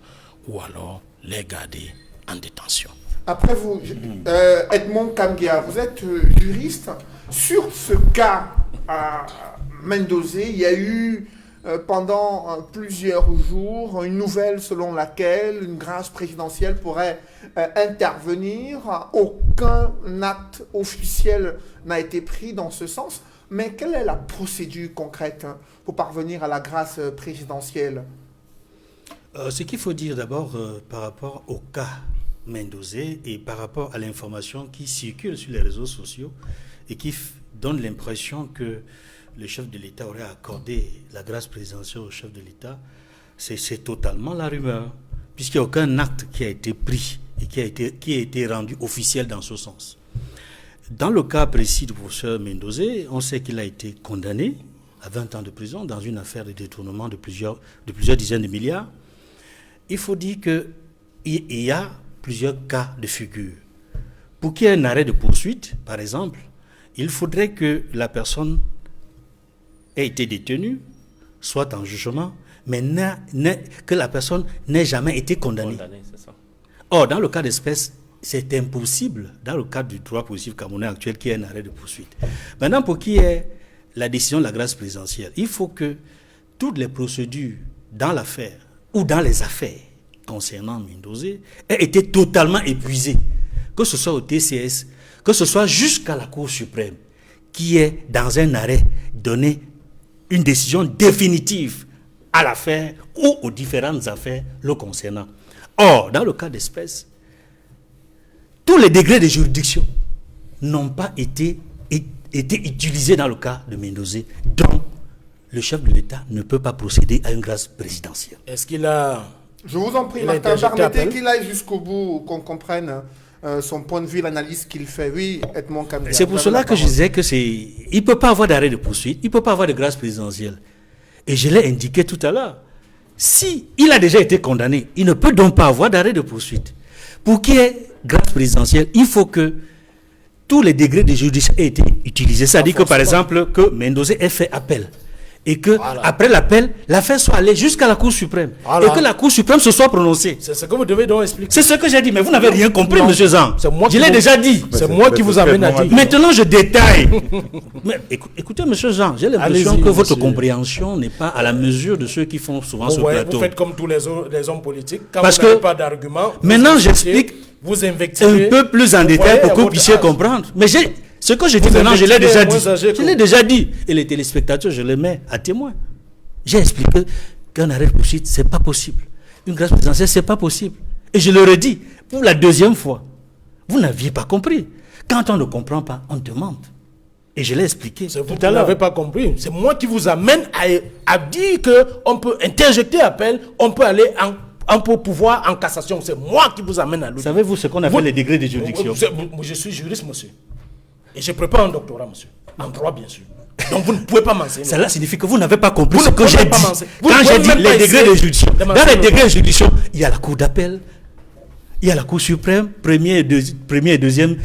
C: ou alors les garder en détention.
A: Après vous, Edmond Kamgia, vous êtes juriste. Sur ce cas à Mendozé, il y a eu pendant plusieurs jours une nouvelle selon laquelle une grâce présidentielle pourrait intervenir. Aucun acte officiel n'a été pris dans ce sens. Mais quelle est la procédure concrète pour parvenir à la grâce présidentielle?
E: Ce qu'il faut dire d'abord par rapport au cas Mendozé et par rapport à l'information qui circule sur les réseaux sociaux et qui donne l'impression que le chef de l'État aurait accordé la grâce présidentielle au chef de l'État, c'est totalement la rumeur, puisqu'il n'y a aucun acte qui a été pris et qui a été rendu officiel dans ce sens. Dans le cas précis du professeur Mendozé, on sait qu'il a été condamné à 20 ans de prison dans une affaire de détournement de plusieurs dizaines de milliards. Il faut dire qu'il y a plusieurs cas de figure. Pour qu'il y ait un arrêt de poursuite, par exemple, il faudrait que la personne ait été détenue, soit en jugement, mais que la personne n'ait jamais été condamnée.
D: C'est ça.
E: Or, dans le cas d'espèce, c'est impossible, dans le cadre du droit positif camerounais actuel, qu'il y ait un arrêt de poursuite. Maintenant, pour qu'il y ait la décision de la grâce présidentielle, il faut que toutes les procédures dans l'affaire ou dans les affaires concernant Mendozé aient été totalement épuisées, que ce soit au TCS, que ce soit jusqu'à la Cour suprême, qui ait, dans un arrêt, donné une décision définitive à l'affaire ou aux différentes affaires le concernant. Or, dans le cas d'espèce, tous les degrés de juridiction n'ont pas été utilisés dans le cas de Mendozé, donc le chef de l'État ne peut pas procéder à une grâce présidentielle.
C: Est-ce qu'il a...
A: Je vous en prie, Martin, permettez qu'il aille jusqu'au bout, qu'on comprenne son point de vue, l'analyse qu'il fait. Oui, Edmond Kamgia.
E: C'est pour cela que je disais que il ne peut pas avoir d'arrêt de poursuite, il ne peut pas avoir de grâce présidentielle. Et je l'ai indiqué tout à l'heure. Si il a déjà été condamné, il ne peut donc pas avoir d'arrêt de poursuite. Pour qu'il y ait grâce présidentielle, il faut que tous les degrés de juridiction aient été utilisés. C'est-à-dire que, par exemple, que Mendozé ait fait appel. Et que, après l'appel, l'affaire soit allée jusqu'à la Cour suprême. Et que la Cour suprême se soit prononcée.
C: C'est ce que vous devez donc expliquer.
E: C'est ce que j'ai dit, mais vous n'avez rien compris,
C: non,
E: monsieur Zan. Je l'ai déjà dit.
C: C'est moi qui vous amène à dire.
E: Maintenant, je détaille. Mais écoutez, monsieur Jean, j'ai l'impression que votre compréhension n'est pas à la mesure de ceux qui font souvent ce plateau.
C: Vous faites comme tous les hommes politiques. Quand
E: parce
C: vous n'avez
E: que
C: pas d'argument,
E: maintenant, j'explique
C: vous invectivez,
E: un peu plus en détail pour que vous puissiez comprendre. Mais ce que je dis maintenant, je l'ai déjà dit. Je l'ai déjà dit. Et les téléspectateurs, je les mets à témoin. J'ai expliqué qu'un arrêt de poursuite, ce n'est pas possible. Une grâce présidentielle, ce n'est pas possible. Et je le redis pour la deuxième fois. Vous n'aviez pas compris. Quand on ne comprend pas, on demande. Et je l'ai expliqué tout à l'heure. Vous
C: n'avez pas compris. C'est moi qui vous amène à dire qu'on peut interjecter appel, on peut aller en pouvoir en cassation. C'est moi qui vous amène à l'autre.
E: Savez-vous ce qu'on appelle les degrés de juridiction?
C: Je suis juriste, monsieur. Et je prépare un doctorat, monsieur. En droit, bien sûr. Donc vous ne pouvez pas m'enseigner.
E: Cela signifie que vous n'avez pas compris ce que j'ai dit.
C: Quand
E: j'ai dit les degrés de juridiction, dans les degrés de juridiction, il y a la Cour d'appel, il y a la Cour suprême, premier et deuxième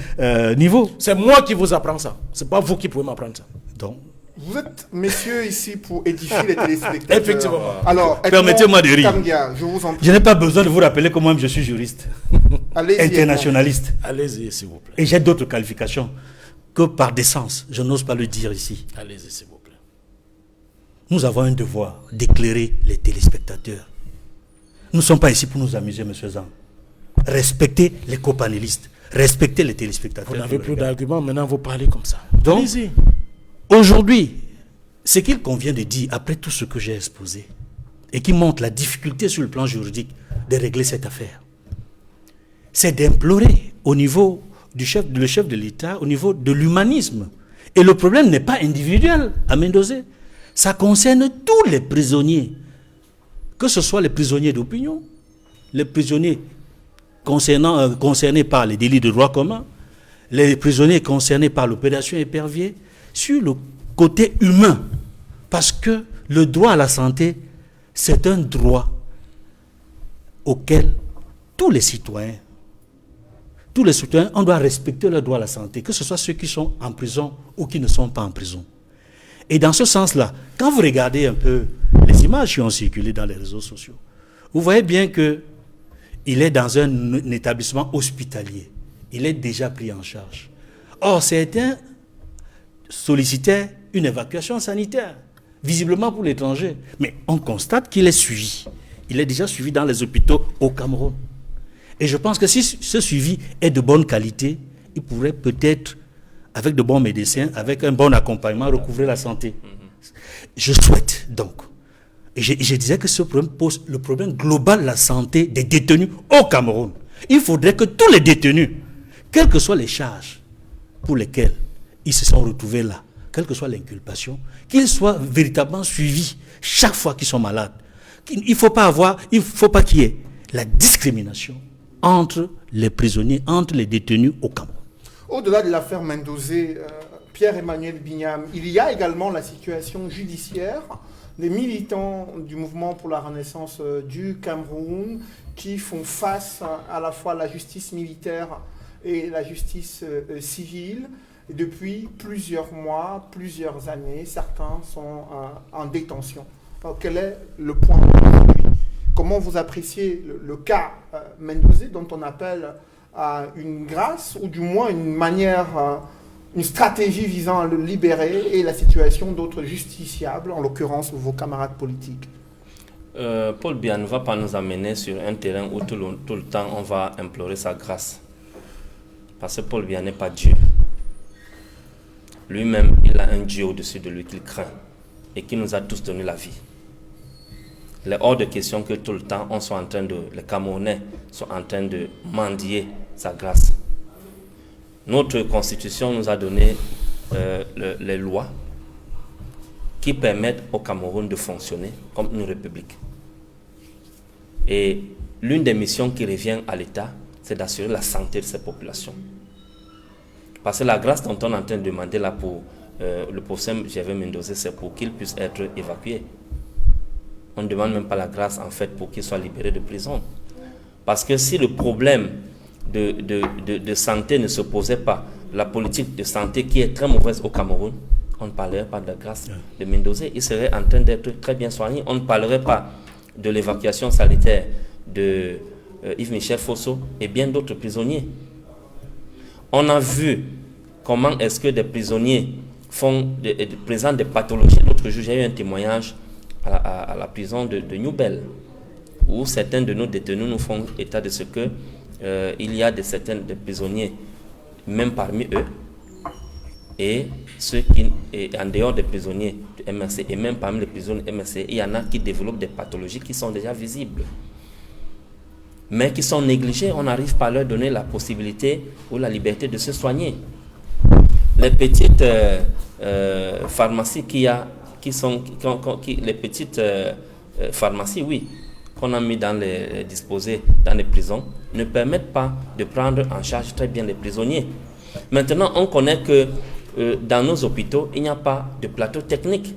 E: niveau.
C: C'est moi qui vous apprends ça. C'est pas vous qui pouvez m'apprendre ça.
E: Donc,
A: vous êtes, messieurs, ici pour édifier les téléspectateurs.
C: Effectivement.
A: Alors,
E: permettez-moi de rire.
A: Kamgia, je vous en prie.
E: Je n'ai pas besoin de vous rappeler que moi-même je suis juriste, internationaliste.
C: Allez-y, s'il vous plaît.
E: Et j'ai d'autres qualifications que par décence, je n'ose pas le dire ici.
C: Allez-y, s'il vous plaît.
E: Nous avons un devoir d'éclairer les téléspectateurs. Nous ne sommes pas ici pour nous amuser, monsieur Zan. Respectez les copanélistes, respectez les téléspectateurs.
C: Vous n'avez plus d'arguments, maintenant vous parlez comme ça.
E: Donc, aujourd'hui, ce qu'il convient de dire, après tout ce que j'ai exposé, et qui montre la difficulté sur le plan juridique de régler cette affaire, c'est d'implorer au niveau le chef de l'État, au niveau de l'humanisme. Et le problème n'est pas individuel à Mendozé. Ça concerne tous les prisonniers, que ce soit les prisonniers d'opinion, les prisonniers concernés par les délits de droit commun, les prisonniers concernés par l'opération Épervier, sur le côté humain. Parce que le droit à la santé, c'est un droit auquel tous les citoyens, on doit respecter leur droit à la santé, que ce soit ceux qui sont en prison ou qui ne sont pas en prison. Et dans ce sens-là, quand vous regardez un peu les images qui ont circulé dans les réseaux sociaux, vous voyez bien qu'il est dans un établissement hospitalier. Il est déjà pris en charge. Or, certains sollicitaient une évacuation sanitaire, visiblement pour l'étranger. Mais on constate qu'il est suivi. Il est déjà suivi dans les hôpitaux au Cameroun. Et je pense que si ce suivi est de bonne qualité, il pourrait peut-être, avec de bons médecins, avec un bon accompagnement, recouvrer la santé. Je souhaite donc, et je disais que ce problème pose le problème global de la santé des détenus au Cameroun. Il faudrait que tous les détenus, quelles que soient les charges pour lesquelles ils se sont retrouvés là, quelle que soit l'inculpation, qu'ils soient véritablement suivis chaque fois qu'ils sont malades. Il ne faut pas qu'il y ait la discrimination entre les prisonniers, entre les détenus au Cameroun.
A: Au-delà de l'affaire Mendozé, Pierre-Emmanuel Bignam, il y a également la situation judiciaire des militants du mouvement pour la renaissance du Cameroun qui font face à la fois à la justice militaire et la justice civile. Et depuis plusieurs mois, plusieurs années, certains sont en détention. Alors, quel est le point aujourd'hui? Comment vous appréciez le cas Mendozé, dont on appelle à une grâce, ou du moins une manière, une stratégie visant à le libérer, et la situation d'autres justiciables, en l'occurrence vos camarades politiques?
D: Paul Biya ne va pas nous amener sur un terrain où tout le temps on va implorer sa grâce. Parce que Paul Biya n'est pas Dieu. Lui-même, il a un Dieu au-dessus de lui qu'il craint et qui nous a tous donné la vie. Il est hors de question que tout le temps les Camerounais sont en train de mendier sa grâce. Notre constitution nous a donné les lois qui permettent au Cameroun de fonctionner comme une république. Et l'une des missions qui revient à l'État, c'est d'assurer la santé de ses populations. Parce que la grâce dont on est en train de demander là pour le professeur Gervais Mendozé, c'est pour qu'il puisse être évacué. On ne demande même pas la grâce en fait pour qu'il soit libéré de prison. Parce que si le problème de santé ne se posait pas, la politique de santé qui est très mauvaise au Cameroun, on ne parlerait pas de la grâce de Mendozé. Il serait en train d'être très bien soigné. On ne parlerait pas de l'évacuation sanitaire de Yves-Michel Fosso et bien d'autres prisonniers. On a vu comment est-ce que des prisonniers présentent des pathologies. L'autre jour, j'ai eu un témoignage à la prison de Newbel, où certains de nos détenus nous font état de ce que il y a certains prisonniers, même parmi eux, et ceux qui, en dehors des prisonniers du MRC, et même parmi les prisonniers du MRC, il y en a qui développent des pathologies qui sont déjà visibles, mais qui sont négligées. On n'arrive pas à leur donner la possibilité ou la liberté de se soigner. Les petites pharmacies les petites pharmacies, oui, qu'on a mis disposées dans les prisons, ne permettent pas de prendre en charge très bien les prisonniers. Maintenant, on connaît que dans nos hôpitaux, il n'y a pas de plateau technique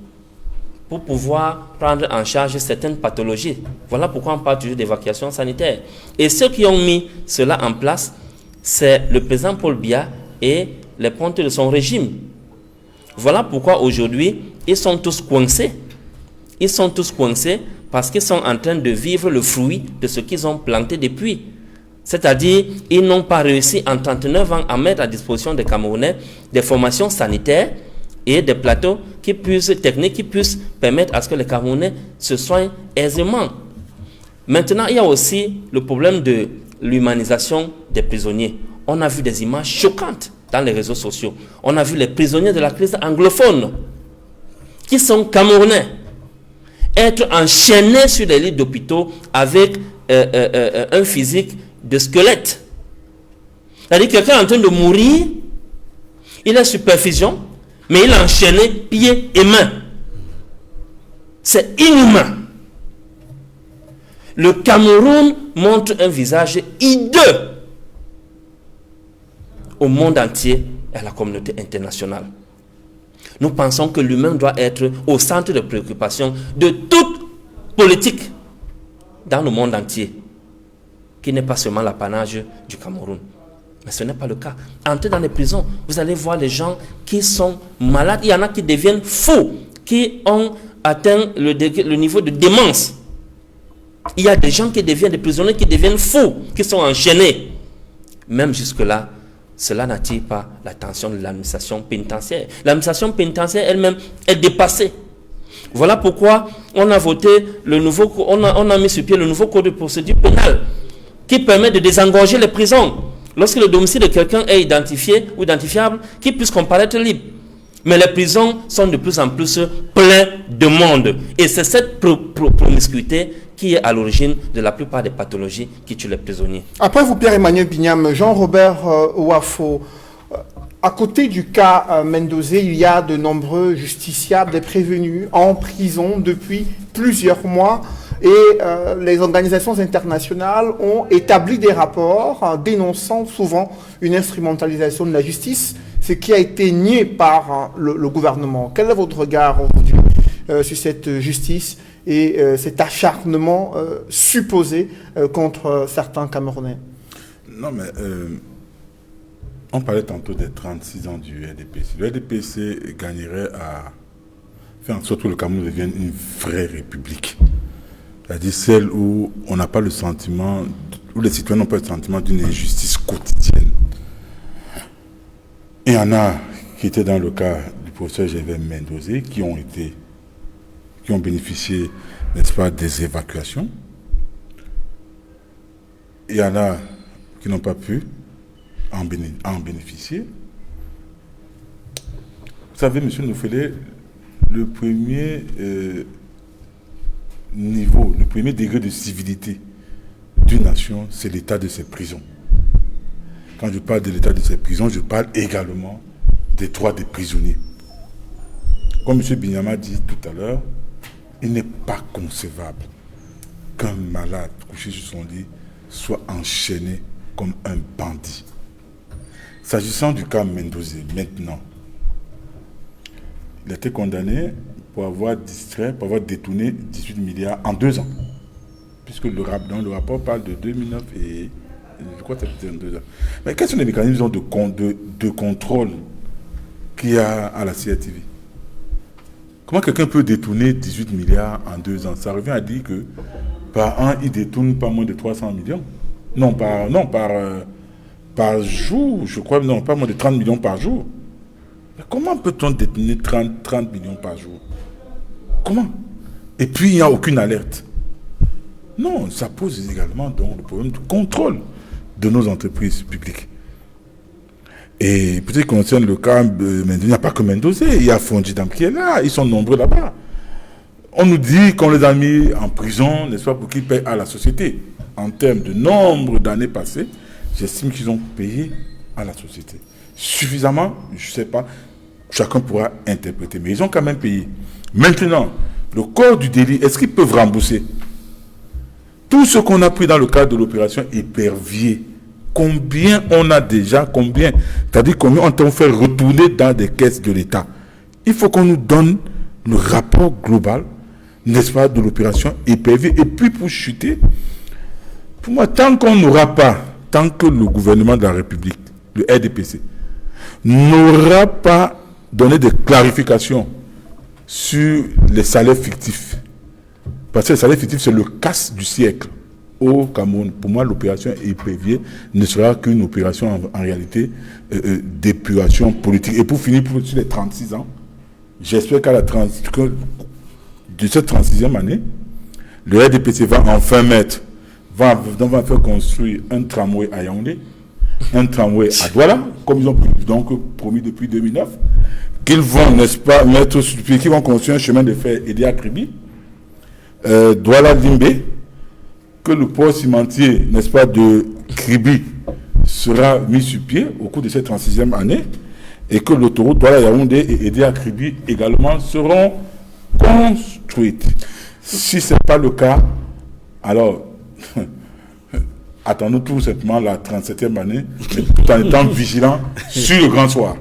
D: pour pouvoir prendre en charge certaines pathologies. Voilà pourquoi on parle toujours d'évacuation sanitaire. Et ceux qui ont mis cela en place, c'est le président Paul Biya et les pontes de son régime. Voilà pourquoi aujourd'hui, ils sont tous coincés. Ils sont tous coincés parce qu'ils sont en train de vivre le fruit de ce qu'ils ont planté depuis. C'est-à-dire, ils n'ont pas réussi en 39 ans à mettre à disposition des Camerounais des formations sanitaires et des plateaux techniques qui puissent permettre à ce que les Camerounais se soignent aisément. Maintenant, il y a aussi le problème de l'humanisation des prisonniers. On a vu des images choquantes dans les réseaux sociaux. On a vu les prisonniers de la crise anglophone qui sont Camerounais être enchaînés sur des lits d'hôpitaux avec un physique de squelette. C'est-à-dire que quelqu'un est en train de mourir, il est sous perfusion, mais il est enchaîné pieds et mains. C'est inhumain. Le Cameroun montre un visage hideux au monde entier et à la communauté internationale. Nous pensons que l'humain doit être au centre de préoccupation de toute politique dans le monde entier, qui n'est pas seulement l'apanage du Cameroun. Mais ce n'est pas le cas. Entrez dans les prisons, vous allez voir les gens qui sont malades. Il y en a qui deviennent fous, qui ont atteint le niveau de démence. Il y a des gens qui deviennent des prisonniers, qui deviennent fous, qui sont enchaînés. Même jusque-là, cela n'attire pas l'attention de l'administration pénitentiaire. L'administration pénitentiaire elle-même est dépassée. Voilà pourquoi on a voté on a mis sur pied le nouveau code de procédure pénale qui permet de désengorger les prisons. Lorsque le domicile de quelqu'un est identifié ou identifiable, qu'il puisse comparaître libre. Mais les prisons sont de plus en plus pleines de monde. Et c'est cette promiscuité qui est à l'origine de la plupart des pathologies qui tuent les prisonniers.
A: Après vous, Pierre-Emmanuel Bignam, Jean-Robert Ouafo, à côté du cas Mendozé, il y a de nombreux justiciables, des prévenus en prison depuis plusieurs mois. Et les organisations internationales ont établi des rapports dénonçant souvent une instrumentalisation de la justice, ce qui a été nié par le gouvernement. Quel est votre regard aujourd'hui sur cette justice et cet acharnement supposé contre certains Camerounais?
B: Non, mais on parlait tantôt des 36 ans du RDPC. Le RDPC gagnerait à faire en sorte que le Cameroun devienne une vraie république. C'est-à-dire celle où on n'a pas le sentiment, où les citoyens n'ont pas le sentiment d'une injustice quotidienne. Il y en a qui étaient dans le cas du professeur Gervais Mendozé, qui ont bénéficié, n'est-ce pas, des évacuations. Il y en a qui n'ont pas pu en bénéficier. Vous savez, M. Noufélé, le premier niveau, le premier degré de civilité d'une nation, c'est l'état de ses prisons. Quand je parle de l'état de ses prisons, je parle également des droits des prisonniers. Comme M. Bignam a dit tout à l'heure, il n'est pas concevable qu'un malade couché sur son lit soit enchaîné comme un bandit. S'agissant du cas Mendozé, maintenant, il a été condamné pour avoir distrait, pour avoir détourné 18 milliards en 2 ans. Puisque le rapport parle de 2009 et je crois que c'était en 2 ans. Mais quels sont les mécanismes de contrôle qu'il y a à la CRTV? Comment quelqu'un peut détourner 18 milliards en 2 ans? Ça revient à dire que par an, il détourne pas moins de 300 millions. Par jour, je crois, non, pas moins de 30 millions par jour. Mais comment peut-on détenir 30 millions par jour? Comment? Et puis, il n'y a aucune alerte. Non, ça pose également donc le problème de contrôle de nos entreprises publiques. Et peut-être qu'on concerne le cas, mais il n'y a pas que Mendozé, il y a Fondidam qui est là, ils sont nombreux là-bas. On nous dit qu'on les a mis en prison, n'est-ce pas, pour qu'ils payent à la société. En termes de nombre d'années passées, j'estime qu'ils ont payé à la société. Suffisamment, je ne sais pas, chacun pourra interpréter, mais ils ont quand même payé. Maintenant, le corps du délit, est-ce qu'ils peuvent rembourser tout ce qu'on a pris dans le cadre de l'opération Épervier? Combien on a déjà, combien? C'est-à-dire combien on fait retourner dans des caisses de l'État? Il faut qu'on nous donne le rapport global, n'est-ce pas, de l'opération Épervier. Et puis pour chuter, pour moi, tant qu'on n'aura pas, tant que le gouvernement de la République, le RDPC, n'aura pas donné des clarifications sur les salaires fictifs, parce que les salaires fictifs, c'est le casse du siècle au Cameroun. Pour moi, l'opération Épervier ne sera qu'une opération en réalité d'épuration politique. Et pour finir, sur les 36 ans, j'espère qu'à de cette 36e année, le RDPC va enfin va faire construire un tramway à Yaoundé, un tramway à Douala, comme ils ont donc promis depuis 2009, qu'ils vont, n'est-ce pas, mettre sur pied, qu'ils vont construire un chemin de fer Edi Akribi, Douala-Limbé, que le port cimentier, n'est-ce pas, de Kribi sera mis sur pied au cours de cette 36e année, et que l'autoroute Douala-Yaoundé et Edi Akribi également seront construites. Si ce n'est pas le cas, alors attendons tout simplement la 37e année, mais tout en étant vigilants sur le grand soir.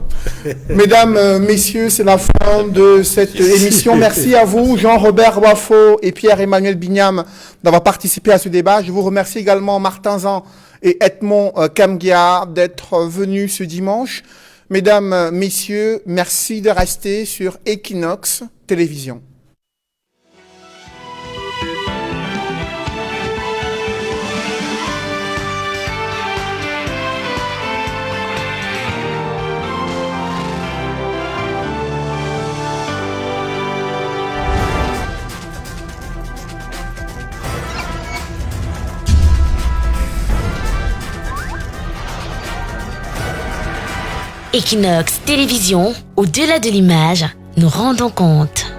A: Mesdames, messieurs, c'est la fin de cette émission. Merci à vous, Jean-Robert Wafo et Pierre-Emmanuel Bignam, d'avoir participé à ce débat. Je vous remercie également, Martin Zan et Edmond Kamgia, d'être venus ce dimanche. Mesdames, messieurs, merci de rester sur Equinox Télévision.
F: Equinox Télévision, au-delà de l'image, nous rendons compte.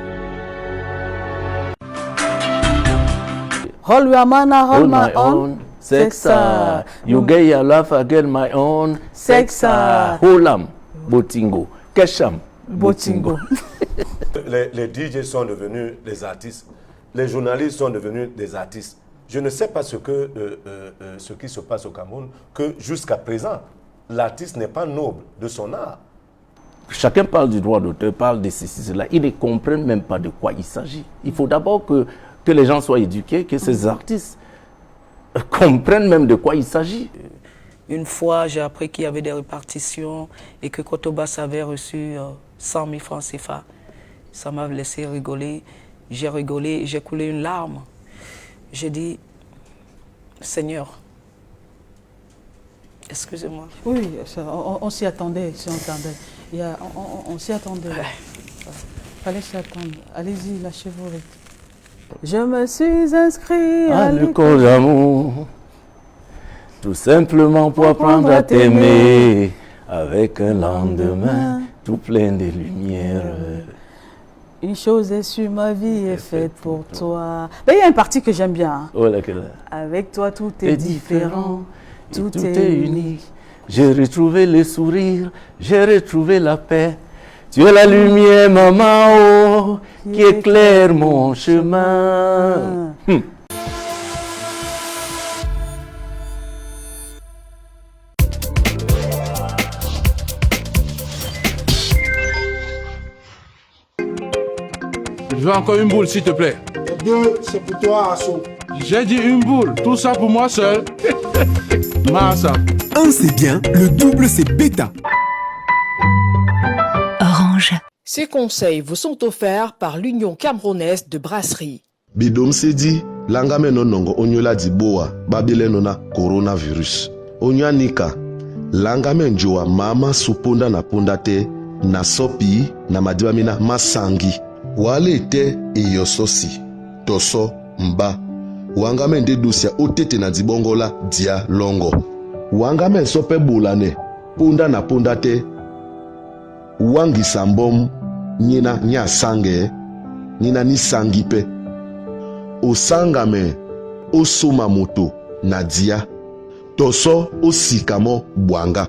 G: Hold your man, hold my own. Sexa. You get your love, I get my own. Sexa. Holam. Botingo. Kesham. Botingo.
H: Les DJ sont devenus des artistes. Les journalistes sont devenus des artistes. Je ne sais pas ce qui se passe au Cameroun, que jusqu'à présent, l'artiste n'est pas noble de son art.
G: Chacun parle du droit d'auteur, parle de ceci, cela. Ils ne comprennent même pas de quoi il s'agit. Il faut d'abord que les gens soient éduqués, que ces artistes comprennent même de quoi il s'agit.
I: Une fois, j'ai appris qu'il y avait des répartitions et que Kotobas avait reçu 100 000 francs CFA. Ça m'a laissé rigoler. J'ai rigolé, j'ai coulé une larme. J'ai dit, Seigneur, excusez-moi.
J: Oui, on s'y attendait, on s'y attendait. Fallait s'y attendre. Allez-y, lâchez-vous. Je me suis inscrit
G: à l'école d'amour, tout simplement pour apprendre à t'aimer, avec un lendemain tout plein de lumière.
J: Une chose est sûre, ma vie est faite pour toi. Mais il y a une partie que j'aime bien. Hein.
G: Oh, laquelle?
J: Avec toi, tout est différent.
G: Tout est unique. J'ai retrouvé le sourire, j'ai retrouvé la paix. Tu es la lumière, maman, oh, qui éclaire mon chemin.
K: Je veux encore une boule, s'il te plaît.
A: Deux, c'est pour toi, Asso.
K: J'ai dit une boule, tout ça pour moi seul. Massa.
L: Un c'est bien, le double c'est bêta.
F: Orange.
M: Ces conseils vous sont offerts par l'Union camerounaise de brasserie.
N: Bidom Sedi, langame no nongo onyola diboa, babile nona coronavirus. Onyanika, langame njoa mama suponda na pondate, na sopi, na madibamina masangi. Wale te eyososi, toso mba. Wangame nde dusia otete na dibongola dia longo. Wangame sope bulane, punda na pondate. Wangi sambom, nina nya sange, nina ni sangipe. Osangame, osuma moto, na dia. Toso osikamo bwanga.